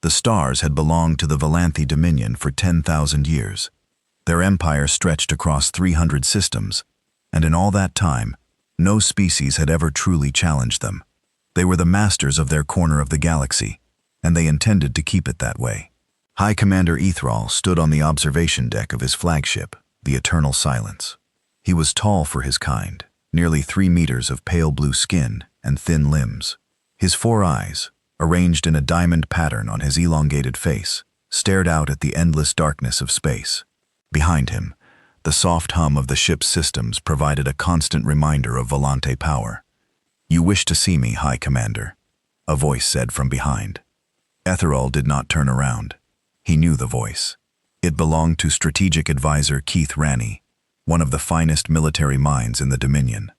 The stars had belonged to the Valanthi Dominion for 10,000 years. Their empire stretched across 300 systems, and in all that time, no species had ever truly challenged them. They were the masters of their corner of the galaxy, and they intended to keep it that way. High Commander Ethral stood on the observation deck of his flagship, the Eternal Silence. He was tall for his kind, nearly 3 meters of pale blue skin and thin limbs. His 4 eyes, arranged in a diamond pattern on his elongated face, stared out at the endless darkness of space. Behind him, the soft hum of the ship's systems provided a constant reminder of Volante power. "You wish to see me, High Commander," a voice said from behind. Etheral did not turn around. He knew the voice. It belonged to Strategic Advisor Keith Ranney, one of the finest military minds in the Dominion.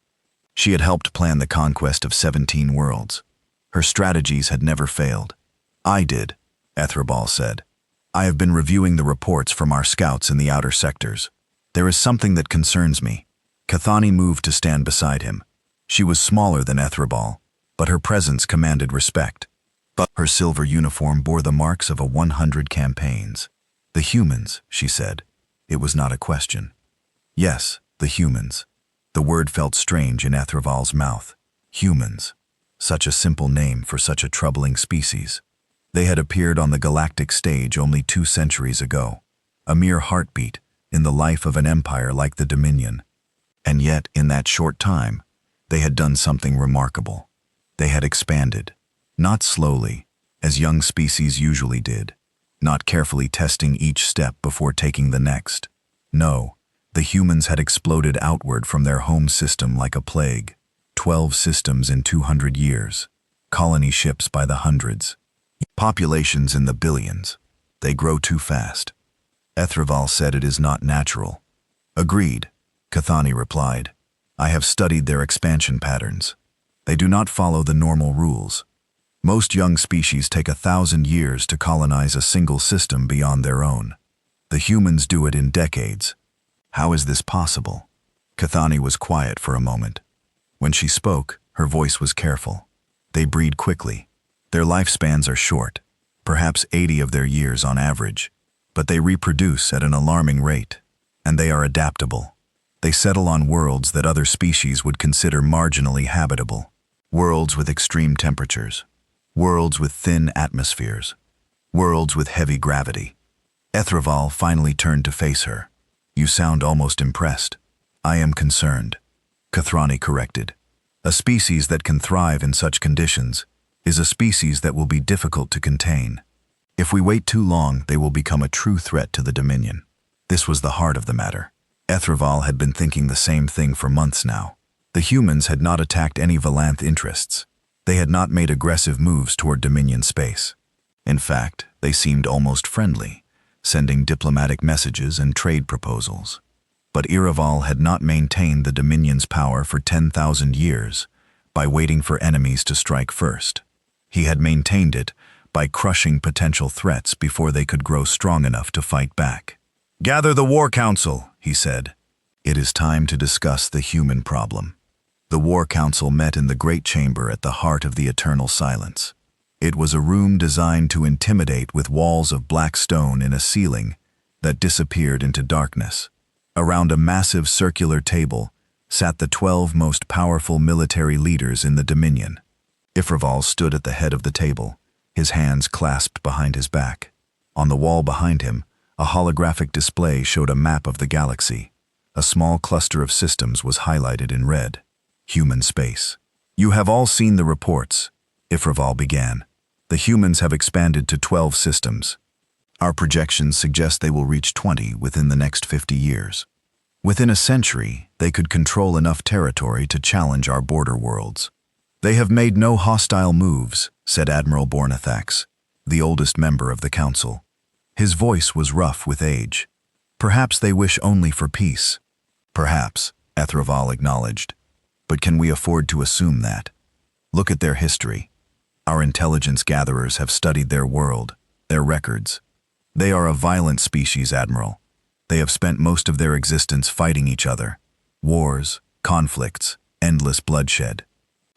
She had helped plan the conquest of 17 worlds. Her strategies had never failed. "I did," Ethrabal said. "I have been reviewing the reports from our scouts in the outer sectors. There is something that concerns me." Cathani moved to stand beside him. She was smaller than Ethrabal, but her presence commanded respect. But her silver uniform bore the marks of 100 campaigns. "The humans," she said. It was not a question. Yes, the humans. The word felt strange in Ethraval's mouth. Humans. Such a simple name for such a troubling species. They had appeared on the galactic stage only 2 centuries ago, a mere heartbeat in the life of an empire like the Dominion. And yet, in that short time, they had done something remarkable. They had expanded, not slowly, as young species usually did, not carefully testing each step before taking the next. No, the humans had exploded outward from their home system like a plague. 12 systems in 200 years, colony ships by the hundreds, populations in the billions. They grow too fast. Ethraval said it is not natural. "Agreed," Cathani replied. "I have studied their expansion patterns. They do not follow the normal rules. Most young species take 1,000 years to colonize a single system beyond their own. The humans do it in decades. How is this possible?" Cathani was quiet for a moment. When she spoke, her voice was careful. "They breed quickly. Their lifespans are short, perhaps 80 of their years on average, but they reproduce at an alarming rate, and they are adaptable. They settle on worlds that other species would consider marginally habitable, worlds with extreme temperatures, worlds with thin atmospheres, worlds with heavy gravity." Ethraval finally turned to face her. "You sound almost impressed." "I am concerned," Kathrani corrected. "A species that can thrive in such conditions is a species that will be difficult to contain. If we wait too long, they will become a true threat to the Dominion." This was the heart of the matter. Ethraval had been thinking the same thing for months now. The humans had not attacked any Valanth interests. They had not made aggressive moves toward Dominion space. In fact, they seemed almost friendly, sending diplomatic messages and trade proposals. But Iraval had not maintained the Dominion's power for 10,000 years by waiting for enemies to strike first. He had maintained it by crushing potential threats before they could grow strong enough to fight back. "Gather the War Council," he said. "It is time to discuss the human problem." The War Council met in the Great Chamber at the heart of the Eternal Silence. It was a room designed to intimidate, with walls of black stone in a ceiling that disappeared into darkness. Around a massive circular table sat the 12 most powerful military leaders in the Dominion. Ifraval stood at the head of the table, his hands clasped behind his back. On the wall behind him, a holographic display showed a map of the galaxy. A small cluster of systems was highlighted in red. Human space. "You have all seen the reports," Ifraval began. "The humans have expanded to 12 systems. Our projections suggest they will reach 20 within the next 50 years. Within a century, they could control enough territory to challenge our border worlds." "They have made no hostile moves," said Admiral Bornathax, the oldest member of the council. His voice was rough with age. "Perhaps they wish only for peace." "Perhaps," Ethraval acknowledged. "But can we afford to assume that? Look at their history. Our intelligence gatherers have studied their world, their records. They are a violent species, Admiral. They have spent most of their existence fighting each other. Wars, conflicts, endless bloodshed.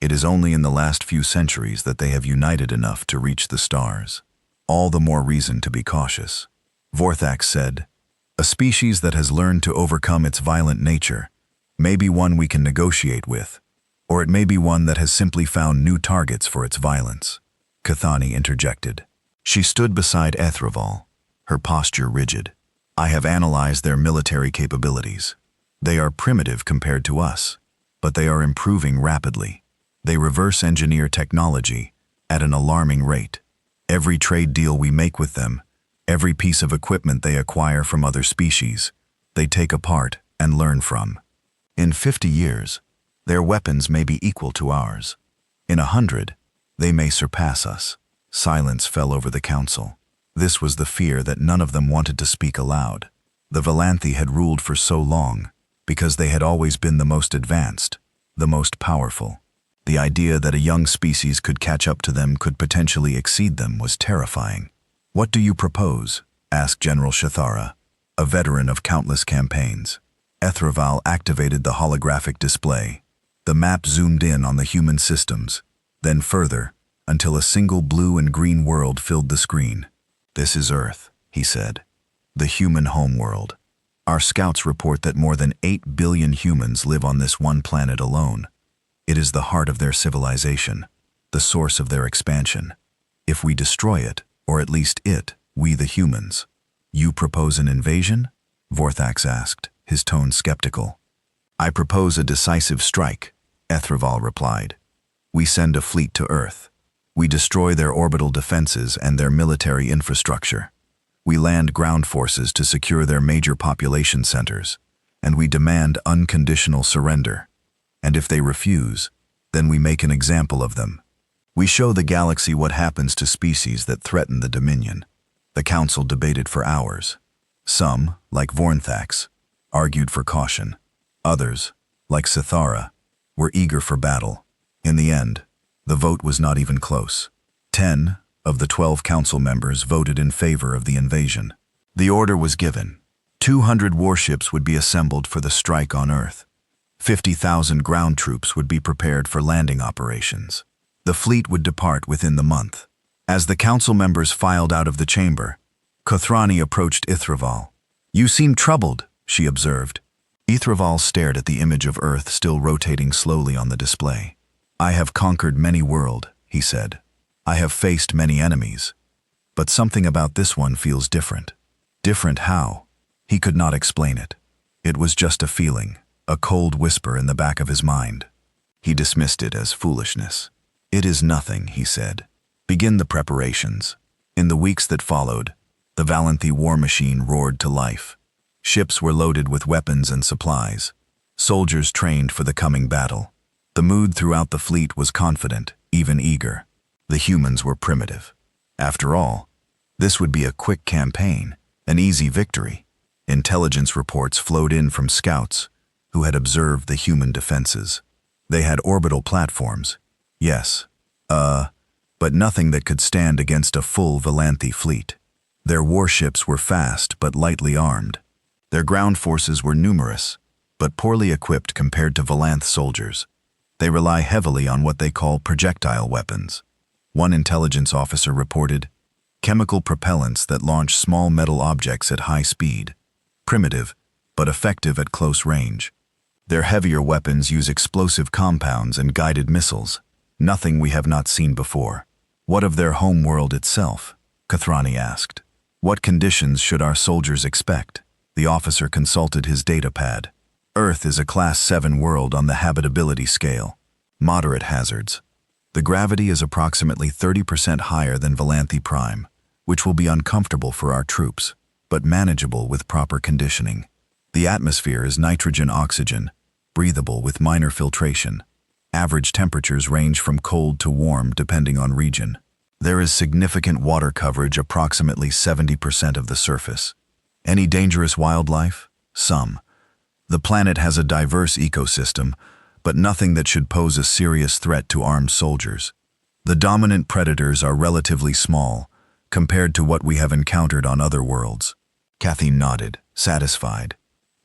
It is only in the last few centuries that they have united enough to reach the stars." All the more reason to be cautious. Vorthax said, "A species that has learned to overcome its violent nature may be one we can negotiate with, or it may be one that has simply found new targets for its violence." Cathani interjected. She stood beside Ethraval, her posture rigid. "I have analyzed their military capabilities. They are primitive compared to us, but they are improving rapidly. They reverse engineer technology at an alarming rate. Every trade deal we make with them, every piece of equipment they acquire from other species, they take apart and learn from. In 50 years, their weapons may be equal to ours. In 100, they may surpass us." Silence fell over the council. This was the fear that none of them wanted to speak aloud. The Valanthi had ruled for so long because they had always been the most advanced, the most powerful. The idea that a young species could catch up to them, could potentially exceed them, was terrifying. "What do you propose?" asked General Shathara, a veteran of countless campaigns. Ethraval activated the holographic display. The map zoomed in on the human systems, then further, until a single blue and green world filled the screen. "This is Earth," he said. "The human homeworld. Our scouts report that more than 8 billion humans live on this one planet alone. It is the heart of their civilization, the source of their expansion. If we destroy it, or at least we the humans." "You propose an invasion?" Vorthax asked, his tone skeptical. "I propose a decisive strike," Ethraval replied. "We send a fleet to Earth. We destroy their orbital defenses and their military infrastructure. We land ground forces to secure their major population centers, and we demand unconditional surrender. And if they refuse, then we make an example of them. We show the galaxy what happens to species that threaten the Dominion." The council debated for hours. Some, like Vorthax, argued for caution. Others, like Sithara, were eager for battle. In the end, the vote was not even close. 10 of the 12 council members voted in favor of the invasion. The order was given. 200 warships would be assembled for the strike on Earth. 50,000 ground troops would be prepared for landing operations. The fleet would depart within the month. As the council members filed out of the chamber, Kothrani approached Ithraval. "You seem troubled," she observed. Ithraval stared at the image of Earth still rotating slowly on the display. "I have conquered many worlds," he said. "I have faced many enemies. But something about this one feels different." Different how? He could not explain it. It was just a feeling, a cold whisper in the back of his mind. He dismissed it as foolishness. "It is nothing," he said. "Begin the preparations." In the weeks that followed, the Valanthi war machine roared to life. Ships were loaded with weapons and supplies. Soldiers trained for the coming battle. The mood throughout the fleet was confident, even eager. The humans were primitive. After all, this would be a quick campaign, an easy victory. Intelligence reports flowed in from scouts who had observed the human defenses. They had orbital platforms, yes, but nothing that could stand against a full Valanthi fleet. Their warships were fast but lightly armed. Their ground forces were numerous, but poorly equipped compared to Valanth soldiers. They rely heavily on what they call projectile weapons. One intelligence officer reported, chemical propellants that launch small metal objects at high speed. Primitive, but effective at close range. Their heavier weapons use explosive compounds and guided missiles, nothing we have not seen before. "What of their home world itself?" Kothrani asked. "What conditions should our soldiers expect?" The officer consulted his data pad. "Earth is a Class 7 world on the habitability scale. Moderate hazards. The gravity is approximately 30% higher than Valanthi Prime, which will be uncomfortable for our troops, but manageable with proper conditioning. The atmosphere is nitrogen-oxygen, breathable with minor filtration. Average temperatures range from cold to warm depending on region. There is significant water coverage, approximately 70% of the surface. Any dangerous wildlife? Some. The planet has a diverse ecosystem, but nothing that should pose a serious threat to armed soldiers. The dominant predators are relatively small, compared to what we have encountered on other worlds." Kathy nodded, satisfied.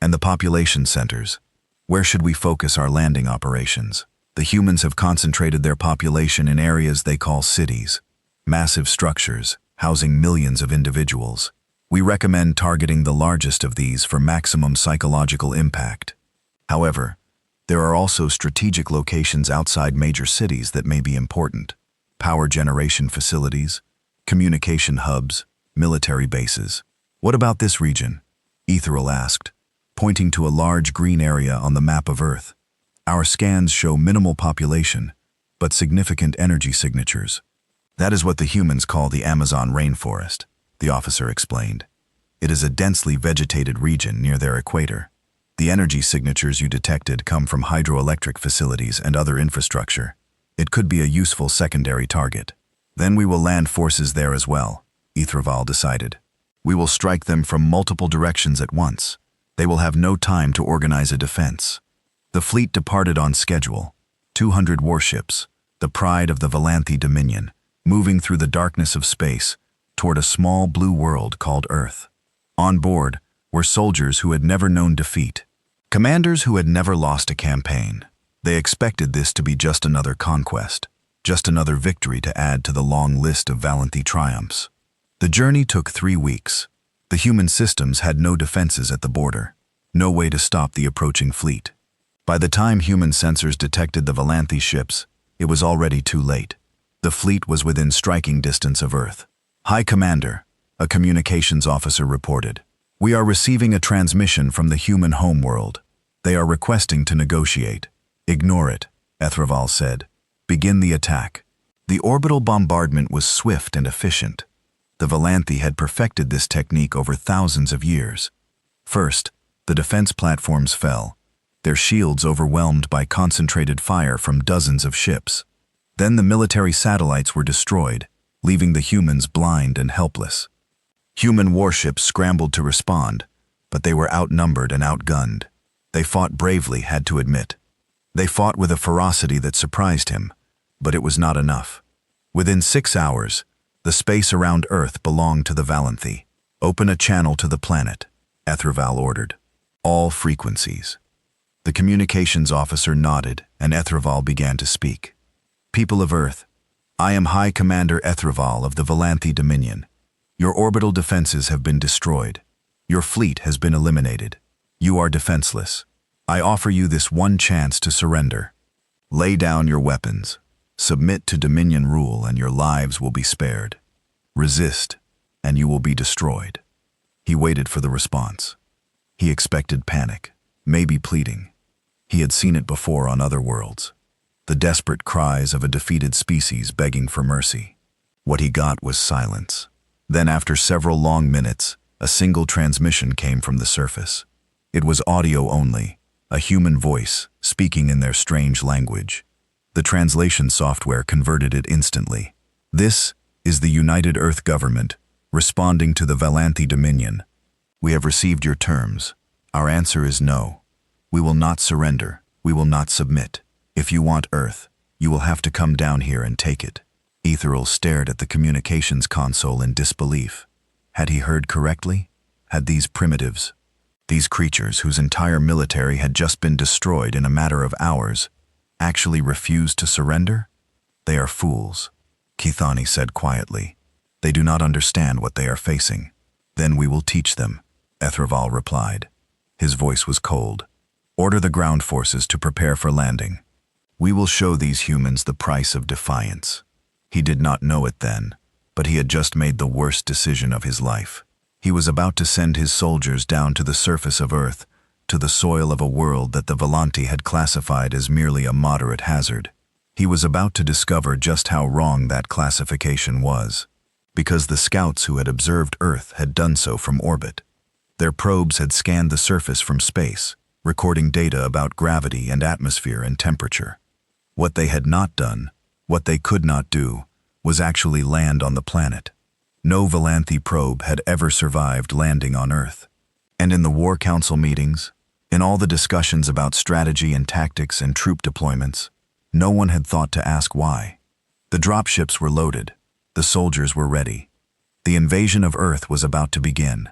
"And the population centers? Where should we focus our landing operations?" The humans have concentrated their population in areas they call cities. Massive structures, housing millions of individuals. We recommend targeting the largest of these for maximum psychological impact. However, there are also strategic locations outside major cities that may be important. Power generation facilities, communication hubs, military bases. What about this region? Ethereal asked, pointing to a large green area on the map of Earth. Our scans show minimal population, but significant energy signatures. That is what the humans call the Amazon rainforest, the officer explained. It is a densely vegetated region near their equator. The energy signatures you detected come from hydroelectric facilities and other infrastructure. It could be a useful secondary target. Then we will land forces there as well, Ethereal decided. We will strike them from multiple directions at once. They will have no time to organize a defense. The fleet departed on schedule. 200 warships, the pride of the Valanthi Dominion, moving through the darkness of space toward a small blue world called Earth. On board were soldiers who had never known defeat, commanders who had never lost a campaign. They expected this to be just another conquest, just another victory to add to the long list of Valanthi triumphs. The journey took 3 weeks. The human systems had no defenses at the border, no way to stop the approaching fleet. By the time human sensors detected the Valanthi ships, it was already too late. The fleet was within striking distance of Earth. High Commander, a communications officer reported. We are receiving a transmission from the human homeworld. They are requesting to negotiate. Ignore it, Ethereal said. Begin the attack. The orbital bombardment was swift and efficient. The Valanthi had perfected this technique over thousands of years. First, the defense platforms fell, their shields overwhelmed by concentrated fire from dozens of ships. Then the military satellites were destroyed, leaving the humans blind and helpless. Human warships scrambled to respond, but they were outnumbered and outgunned. They fought bravely, had to admit. They fought with a ferocity that surprised him, but it was not enough. Within 6 hours, the space around Earth belonged to the Valanthi. Open a channel to the planet, Ethereal ordered. All frequencies. The communications officer nodded, and Ethereal began to speak. People of Earth, I am High Commander Ethereal of the Valanthi Dominion. Your orbital defenses have been destroyed. Your fleet has been eliminated. You are defenseless. I offer you this one chance to surrender. Lay down your weapons. Submit to Dominion rule and your lives will be spared. Resist, and you will be destroyed. He waited for the response. He expected panic, maybe pleading. He had seen it before on other worlds. The desperate cries of a defeated species begging for mercy. What he got was silence. Then after several long minutes, a single transmission came from the surface. It was audio only, a human voice speaking in their strange language. The translation software converted it instantly. This is the United Earth Government, responding to the Valanthi Dominion. We have received your terms. Our answer is no. We will not surrender. We will not submit. If you want Earth, you will have to come down here and take it. Ethereal stared at the communications console in disbelief. Had he heard correctly? Had these primitives, these creatures whose entire military had just been destroyed in a matter of hours, actually refused to surrender? They are fools, Keithani said quietly. They do not understand what they are facing. Then we will teach them, Ethereal replied. His voice was cold. Order the ground forces to prepare for landing. We will show these humans the price of defiance. He did not know it then, but he had just made the worst decision of his life. He was about to send his soldiers down to the surface of Earth, to the soil of a world that the Valanthi had classified as merely a moderate hazard. He was about to discover just how wrong that classification was, because the scouts who had observed Earth had done so from orbit. Their probes had scanned the surface from space, recording data about gravity and atmosphere and temperature. What they had not done, what they could not do, was actually land on the planet. No Valanthi probe had ever survived landing on Earth. And in the War Council meetings, in all the discussions about strategy and tactics and troop deployments, no one had thought to ask why. The dropships were loaded. The soldiers were ready. The invasion of Earth was about to begin.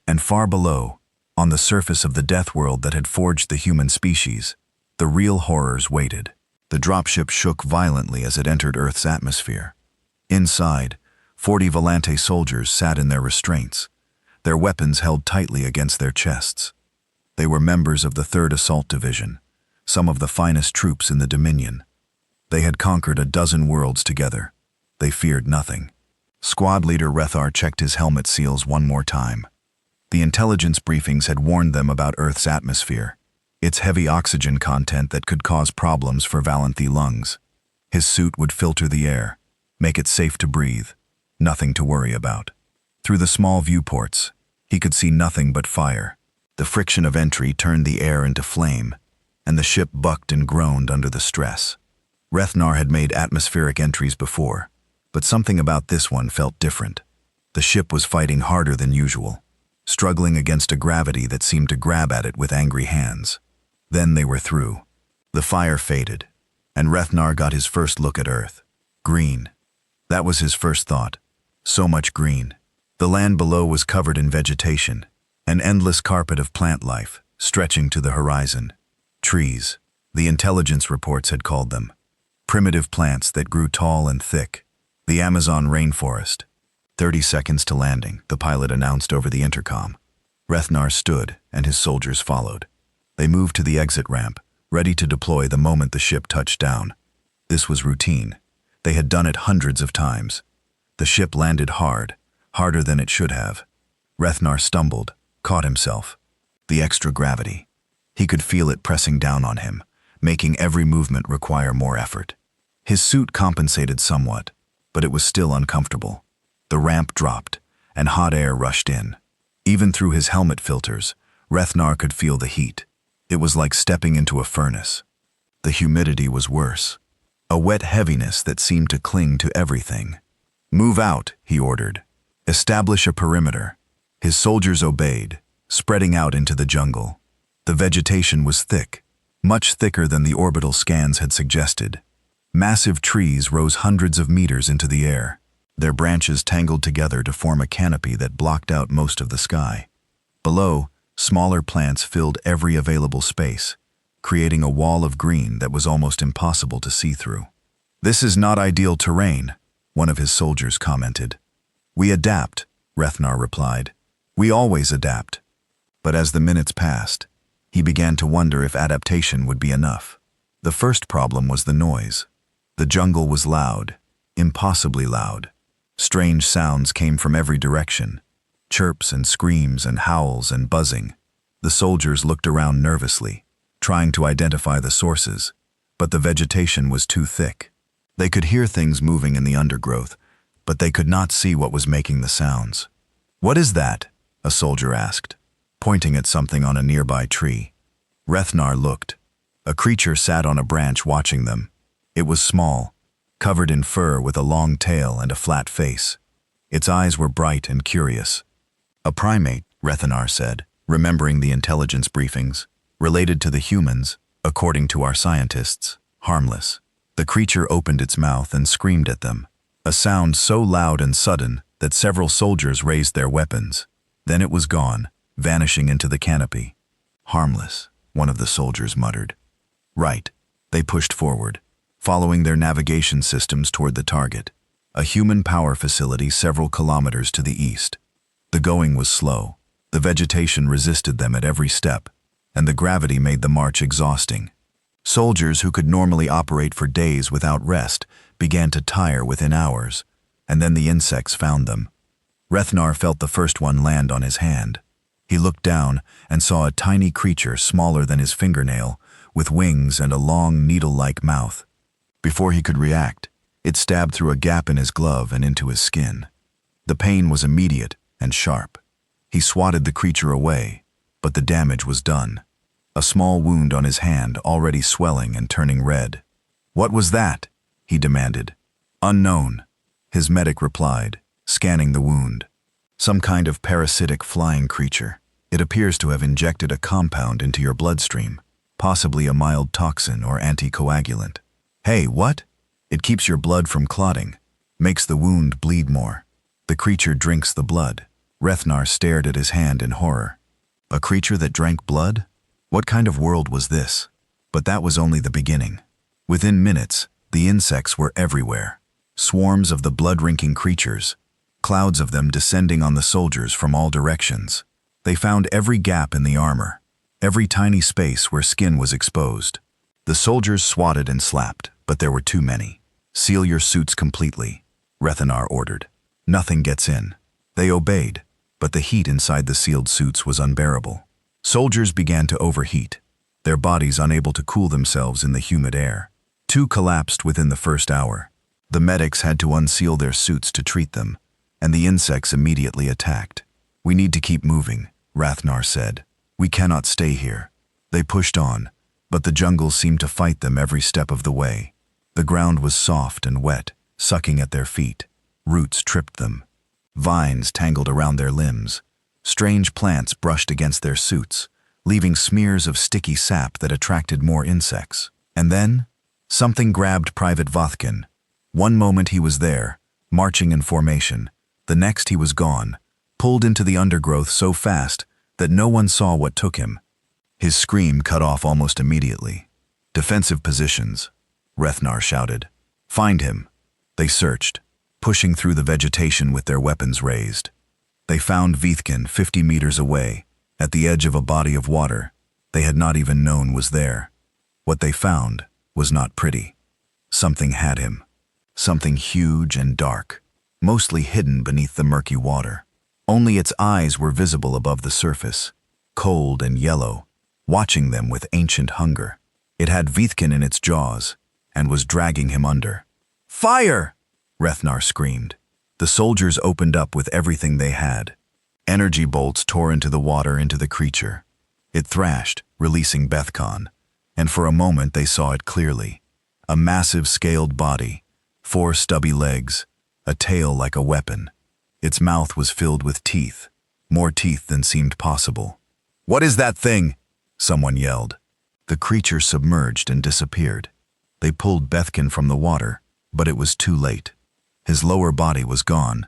And far below, on the surface of the Deathworld that had forged the human species, the real horrors waited. The dropship shook violently as it entered Earth's atmosphere. Inside, 40 Volante soldiers sat in their restraints, their weapons held tightly against their chests. They were members of the 3rd Assault Division, some of the finest troops in the Dominion. They had conquered a dozen worlds together. They feared nothing. Squad leader Rethar checked his helmet seals one more time. The intelligence briefings had warned them about Earth's atmosphere, its heavy oxygen content that could cause problems for Valenthy lungs. His suit would filter the air, make it safe to breathe, nothing to worry about. Through the small viewports, he could see nothing but fire. The friction of entry turned the air into flame, and the ship bucked and groaned under the stress. Rethnar had made atmospheric entries before, but something about this one felt different. The ship was fighting harder than usual, struggling against a gravity that seemed to grab at it with angry hands. Then they were through. The fire faded, and Rethnar got his first look at Earth. Green. That was his first thought. So much green. The land below was covered in vegetation, an endless carpet of plant life, stretching to the horizon. Trees, the intelligence reports had called them. Primitive plants that grew tall and thick. The Amazon rainforest. 30 seconds to landing, the pilot announced over the intercom. Rethnar stood, and his soldiers followed. They moved to the exit ramp, ready to deploy the moment the ship touched down. This was routine. They had done it hundreds of times. The ship landed hard, harder than it should have. Rethnar stumbled, caught himself. The extra gravity. He could feel it pressing down on him, making every movement require more effort. His suit compensated somewhat, but it was still uncomfortable. The ramp dropped, and hot air rushed in. Even through his helmet filters, Rethnar could feel the heat. It was like stepping into a furnace. The humidity was worse. A wet heaviness that seemed to cling to everything. "Move out," he ordered. "Establish a perimeter." His soldiers obeyed, spreading out into the jungle. The vegetation was thick, much thicker than the orbital scans had suggested. Massive trees rose hundreds of meters into the air, their branches tangled together to form a canopy that blocked out most of the sky. Below, smaller plants filled every available space, creating a wall of green that was almost impossible to see through. "This is not ideal terrain," one of his soldiers commented. "We adapt," Rethnar replied. "We always adapt." But as the minutes passed, he began to wonder if adaptation would be enough. The first problem was the noise. The jungle was loud, impossibly loud. Strange sounds came from every direction. Chirps and screams and howls and buzzing. The soldiers looked around nervously, trying to identify the sources, but the vegetation was too thick. They could hear things moving in the undergrowth, but they could not see what was making the sounds. "What is that?" a soldier asked, pointing at something on a nearby tree. Rethnar looked. A creature sat on a branch watching them. It was small, covered in fur with a long tail and a flat face. Its eyes were bright and curious. "A primate," Rethnar said, remembering the intelligence briefings, "related to the humans, according to our scientists, harmless." The creature opened its mouth and screamed at them, a sound so loud and sudden that several soldiers raised their weapons. Then it was gone, vanishing into the canopy. "Harmless," one of the soldiers muttered. "Right." They pushed forward, following their navigation systems toward the target, a human power facility several kilometers to the east. The going was slow. The vegetation resisted them at every step, and the gravity made the march exhausting. Soldiers who could normally operate for days without rest began to tire within hours, and then the insects found them. Rethnar felt the first one land on his hand. He looked down and saw a tiny creature smaller than his fingernail, with wings and a long needle-like mouth. Before he could react, it stabbed through a gap in his glove and into his skin. The pain was immediate and sharp. He swatted the creature away, but the damage was done. A small wound on his hand already swelling and turning red. "What was that?" he demanded. "Unknown," his medic replied, scanning the wound. "Some kind of parasitic flying creature. It appears to have injected a compound into your bloodstream, possibly a mild toxin or anticoagulant." "Hey, what?" "It keeps your blood from clotting, makes the wound bleed more. The creature drinks the blood." Rethnar stared at his hand in horror. A creature that drank blood? What kind of world was this? But that was only the beginning. Within minutes, the insects were everywhere. Swarms of the blood-drinking creatures, clouds of them descending on the soldiers from all directions. They found every gap in the armor, every tiny space where skin was exposed. The soldiers swatted and slapped, but there were too many. "Seal your suits completely," Rethanar ordered. "Nothing gets in." They obeyed, but the heat inside the sealed suits was unbearable. Soldiers began to overheat, their bodies unable to cool themselves in the humid air. 2 collapsed within the first hour. The medics had to unseal their suits to treat them, and the insects immediately attacked. "We need to keep moving," Rathanar said. "We cannot stay here." They pushed on, but the jungle seemed to fight them every step of the way. The ground was soft and wet, sucking at their feet. Roots tripped them. Vines tangled around their limbs. Strange plants brushed against their suits, leaving smears of sticky sap that attracted more insects. And then, something grabbed Private Vothkin. One moment he was there, marching in formation. The next he was gone, pulled into the undergrowth so fast that no one saw what took him. His scream cut off almost immediately. "Defensive positions," Rethanar shouted. "Find him." They searched, pushing through the vegetation with their weapons raised. They found Vithkin 50 meters away, at the edge of a body of water they had not even known was there. What they found was not pretty. Something had him. Something huge and dark, mostly hidden beneath the murky water. Only its eyes were visible above the surface, cold and yellow, watching them with ancient hunger. It had Vithkin in its jaws and was dragging him under. "Fire!" Rethanar screamed. The soldiers opened up with everything they had. Energy bolts tore into the water into the creature. It thrashed, releasing Bethkon, and for a moment they saw it clearly. A massive scaled body, 4 stubby legs, a tail like a weapon. Its mouth was filled with teeth, more teeth than seemed possible. "What is that thing?" someone yelled. The creature submerged and disappeared. They pulled Bethkin from the water, but it was too late. His lower body was gone,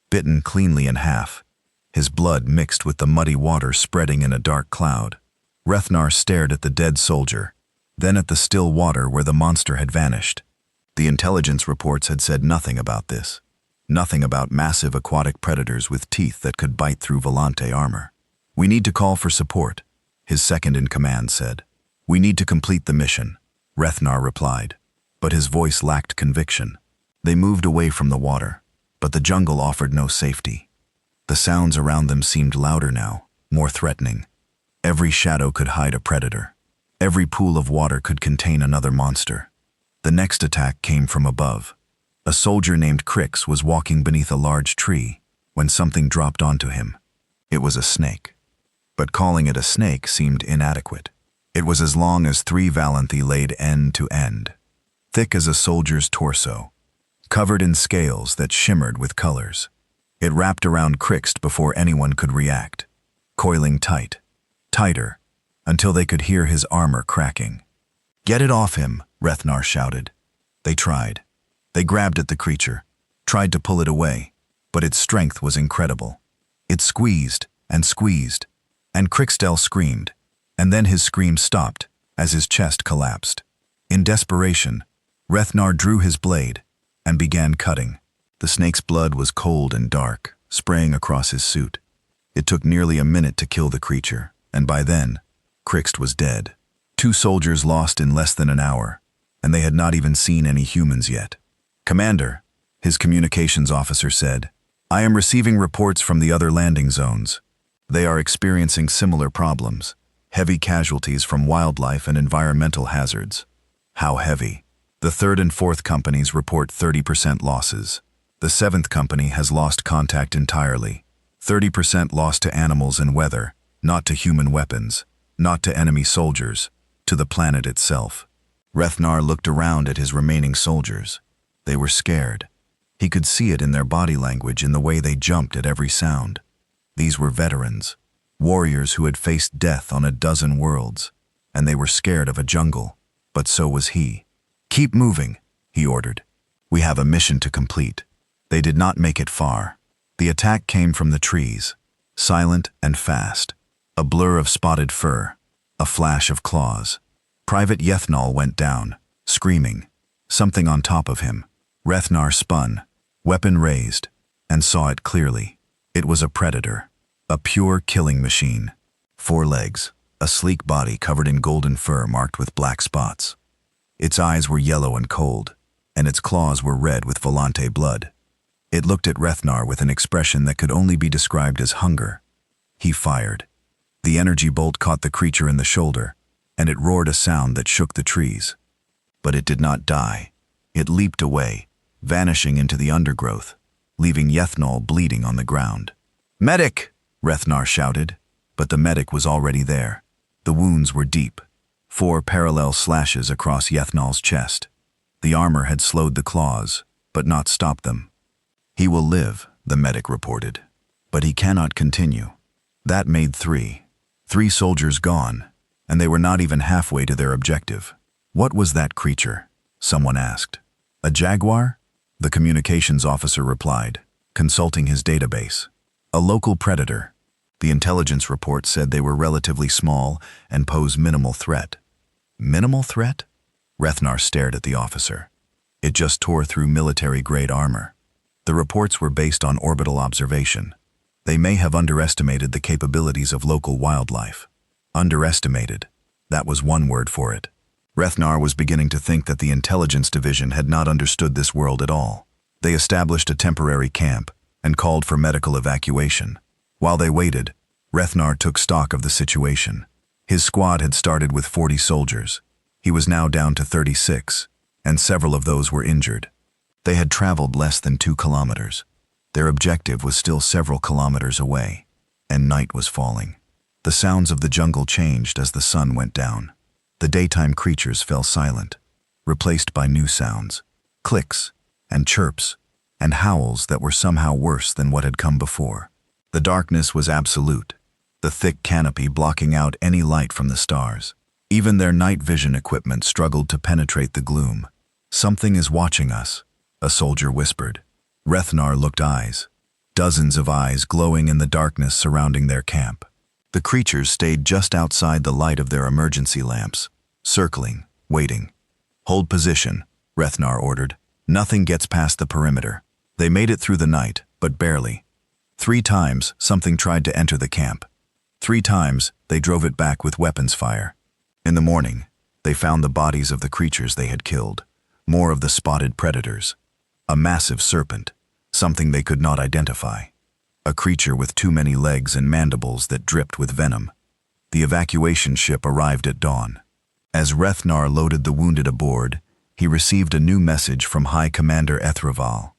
bitten cleanly in half. His blood mixed with the muddy water spreading in a dark cloud. Rethanar stared at the dead soldier, then at the still water where the monster had vanished. The intelligence reports had said nothing about this. Nothing about massive aquatic predators with teeth that could bite through Volante armor. "We need to call for support," his second-in-command said. "We need to complete the mission," Rethanar replied, but his voice lacked conviction. They moved away from the water, but the jungle offered no safety. The sounds around them seemed louder now, more threatening. Every shadow could hide a predator. Every pool of water could contain another monster. The next attack came from above. A soldier named Crix was walking beneath a large tree when something dropped onto him. It was a snake. But calling it a snake seemed inadequate. It was as long as 3 Valanthi laid end to end, thick as a soldier's torso, covered in scales that shimmered with colors. It wrapped around Crix before anyone could react, coiling tight, tighter, until they could hear his armor cracking. "Get it off him," Rethanar shouted. They tried. They grabbed at the creature, tried to pull it away, but its strength was incredible. It squeezed, and Crixdel screamed, and then his scream stopped as his chest collapsed. In desperation, Rethanar drew his blade and began cutting. The snake's blood was cold and dark, spraying across his suit. It took nearly a minute to kill the creature, and by then, Crix was dead. 2 soldiers lost in less than an hour, and they had not even seen any humans yet. "Commander," his communications officer said, "I am receiving reports from the other landing zones. They are experiencing similar problems, heavy casualties from wildlife and environmental hazards." "How heavy?" "The 3rd and 4th companies report 30% losses. The 7th company has lost contact entirely. 30% lost to animals and weather, not to human weapons, not to enemy soldiers, to the planet itself." Rethanar looked around at his remaining soldiers. They were scared. He could see it in their body language, in the way they jumped at every sound. These were veterans, warriors who had faced death on a dozen worlds, and they were scared of a jungle, but so was he. "Keep moving," he ordered. "We have a mission to complete." They did not make it far. The attack came from the trees, silent and fast. A blur of spotted fur, a flash of claws. Private Yethnal went down, screaming. Something on top of him. Rethanar spun, weapon raised, and saw it clearly. It was a predator, a pure killing machine. 4 legs, a sleek body covered in golden fur marked with black spots. Its eyes were yellow and cold, and its claws were red with volante blood. It looked at Rethnar with an expression that could only be described as hunger. He fired. The energy bolt caught the creature in the shoulder, and it roared a sound that shook the trees. But it did not die. It leaped away, vanishing into the undergrowth, leaving Yethnal bleeding on the ground. "Medic!" Rethnar shouted, but the medic was already there. The wounds were deep, 4 parallel slashes across Yethnal's chest. The armor had slowed the claws, but not stopped them. "He will live," the medic reported, "but he cannot continue." That made 3. 3 soldiers gone, and they were not even halfway to their objective. "What was that creature?" someone asked. "A jaguar?" The communications officer replied, consulting his database. "A local predator. The intelligence report said they were relatively small and pose minimal threat." Minimal threat? Rethnar stared at the officer. It just tore through military-grade armor. The reports were based on orbital observation. They may have underestimated the capabilities of local wildlife. Underestimated. That was one word for it. Rethnar was beginning to think that the intelligence division had not understood this world at all. They established a temporary camp and called for medical evacuation. While they waited, Rethnar took stock of the situation. His squad had started with 40 soldiers. He was now down to 36, and several of those were injured. They had traveled less than 2 kilometers. Their objective was still several kilometers away, and night was falling. The sounds of the jungle changed as the sun went down. The daytime creatures fell silent, replaced by new sounds, clicks and chirps and howls that were somehow worse than what had come before. The darkness was absolute, the thick canopy blocking out any light from the stars. Even their night vision equipment struggled to penetrate the gloom. "Something is watching us," a soldier whispered. Rethnar looked eyes, dozens of eyes glowing in the darkness surrounding their camp. The creatures stayed just outside the light of their emergency lamps, circling, waiting. "Hold position," Rethnar ordered. "Nothing gets past the perimeter." They made it through the night, but barely. 3 times something tried to enter the camp. 3 times they drove it back with weapons fire. In the morning, they found the bodies of the creatures they had killed, more of the spotted predators. A massive serpent, something they could not identify. A creature with too many legs and mandibles that dripped with venom. The evacuation ship arrived at dawn. As Rethnar loaded the wounded aboard, he received a new message from High Commander Ethraval.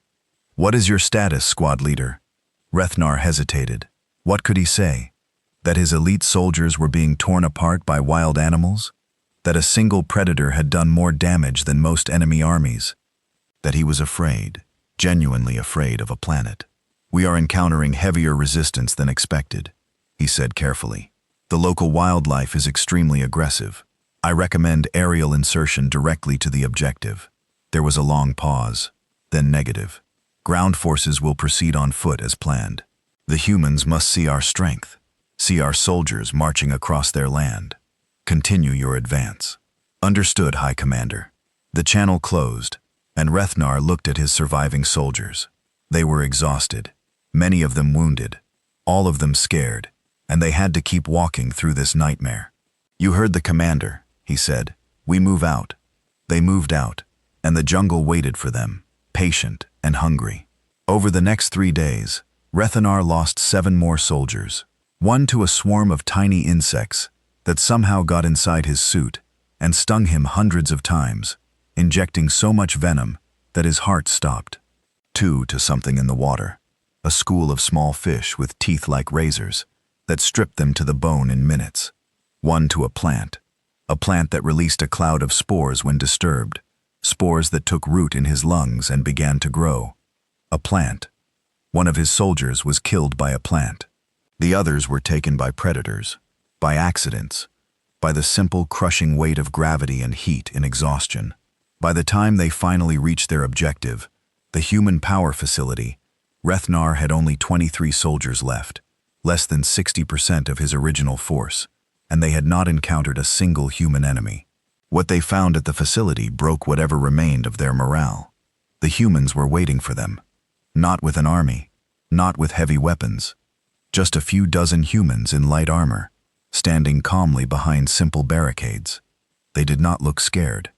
"What is your status, squad leader?" Rethnar hesitated. What could he say? That his elite soldiers were being torn apart by wild animals? That a single predator had done more damage than most enemy armies? That he was afraid, genuinely afraid of a planet. "We are encountering heavier resistance than expected," he said carefully. "The local wildlife is extremely aggressive. I recommend aerial insertion directly to the objective." There was a long pause, then negative. "Ground forces will proceed on foot as planned. The humans must see our strength, see our soldiers marching across their land. Continue your advance." "Understood, High Commander." The channel closed, and Rethnar looked at his surviving soldiers. They were exhausted, many of them wounded, all of them scared, and they had to keep walking through this nightmare. "You heard the commander," he said. "We move out." They moved out, and the jungle waited for them, patient and hungry. Over the next 3 days, Rethnar lost 7 more soldiers, one to a swarm of tiny insects that somehow got inside his suit and stung him hundreds of times, injecting so much venom that his heart stopped. 2 to something in the water, a school of small fish with teeth like razors that stripped them to the bone in minutes. 1 to a plant that released a cloud of spores when disturbed, spores that took root in his lungs and began to grow. A plant. One of his soldiers was killed by a plant. The others were taken by predators, by accidents, by the simple crushing weight of gravity and heat in exhaustion. By the time they finally reached their objective, the human power facility, Rethnar had only 23 soldiers left, less than 60% of his original force, and they had not encountered a single human enemy. What they found at the facility broke whatever remained of their morale. The humans were waiting for them, not with an army, Not with heavy weapons. Just a few dozen humans in light armor, standing calmly behind simple barricades. They did not look scared.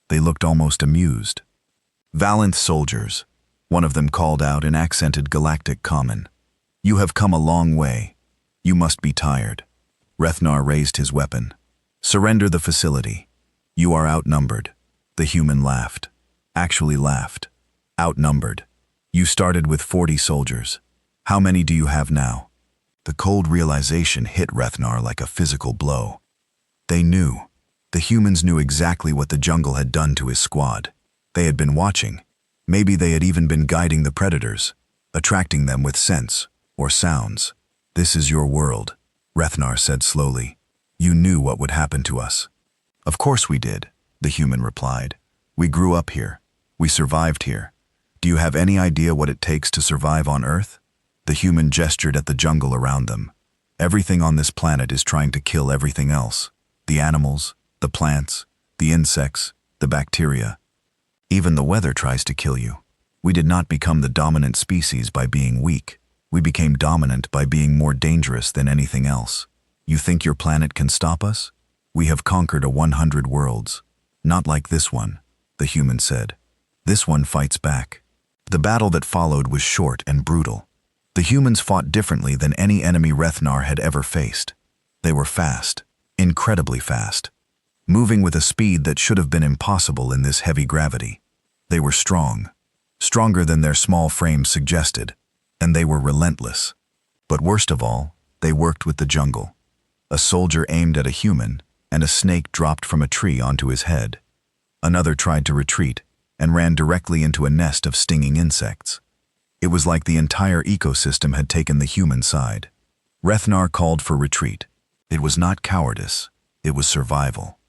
They looked almost amused. "Valiant soldiers," one of them called out in accented Galactic common. "You have come a long way. You must be tired." Rethnar raised his weapon. "Surrender the facility. You are outnumbered." The human laughed. Actually laughed. "Outnumbered. You started with 40 soldiers. How many do you have now?" The cold realization hit Rethnar like a physical blow. They knew. The humans knew exactly what the jungle had done to his squad. They had been watching. Maybe they had even been guiding the predators, attracting them with scents or sounds. "This is your world," Rethnar said slowly. "You knew what would happen to us." "Of course we did," the human replied. "We grew up here. We survived here. Do you have any idea what it takes to survive on Earth?" The human gestured at the jungle around them. "Everything on this planet is trying to kill everything else. The animals, the plants, the insects, the bacteria. Even the weather tries to kill you. We did not become the dominant species by being weak. We became dominant by being more dangerous than anything else. You think your planet can stop us? We have conquered 100 worlds. Not like this one," the human said. "This one fights back." The battle that followed was short and brutal. The humans fought differently than any enemy Rethnar had ever faced. They were fast, incredibly fast, moving with a speed that should have been impossible in this heavy gravity. They were strong, stronger than their small frames suggested, and they were relentless. But worst of all, they worked with the jungle. A soldier aimed at a human, and a snake dropped from a tree onto his head. Another tried to retreat and ran directly into a nest of stinging insects. It was like the entire ecosystem had taken the human side. Rethnar called for retreat. It was not cowardice, it was survival.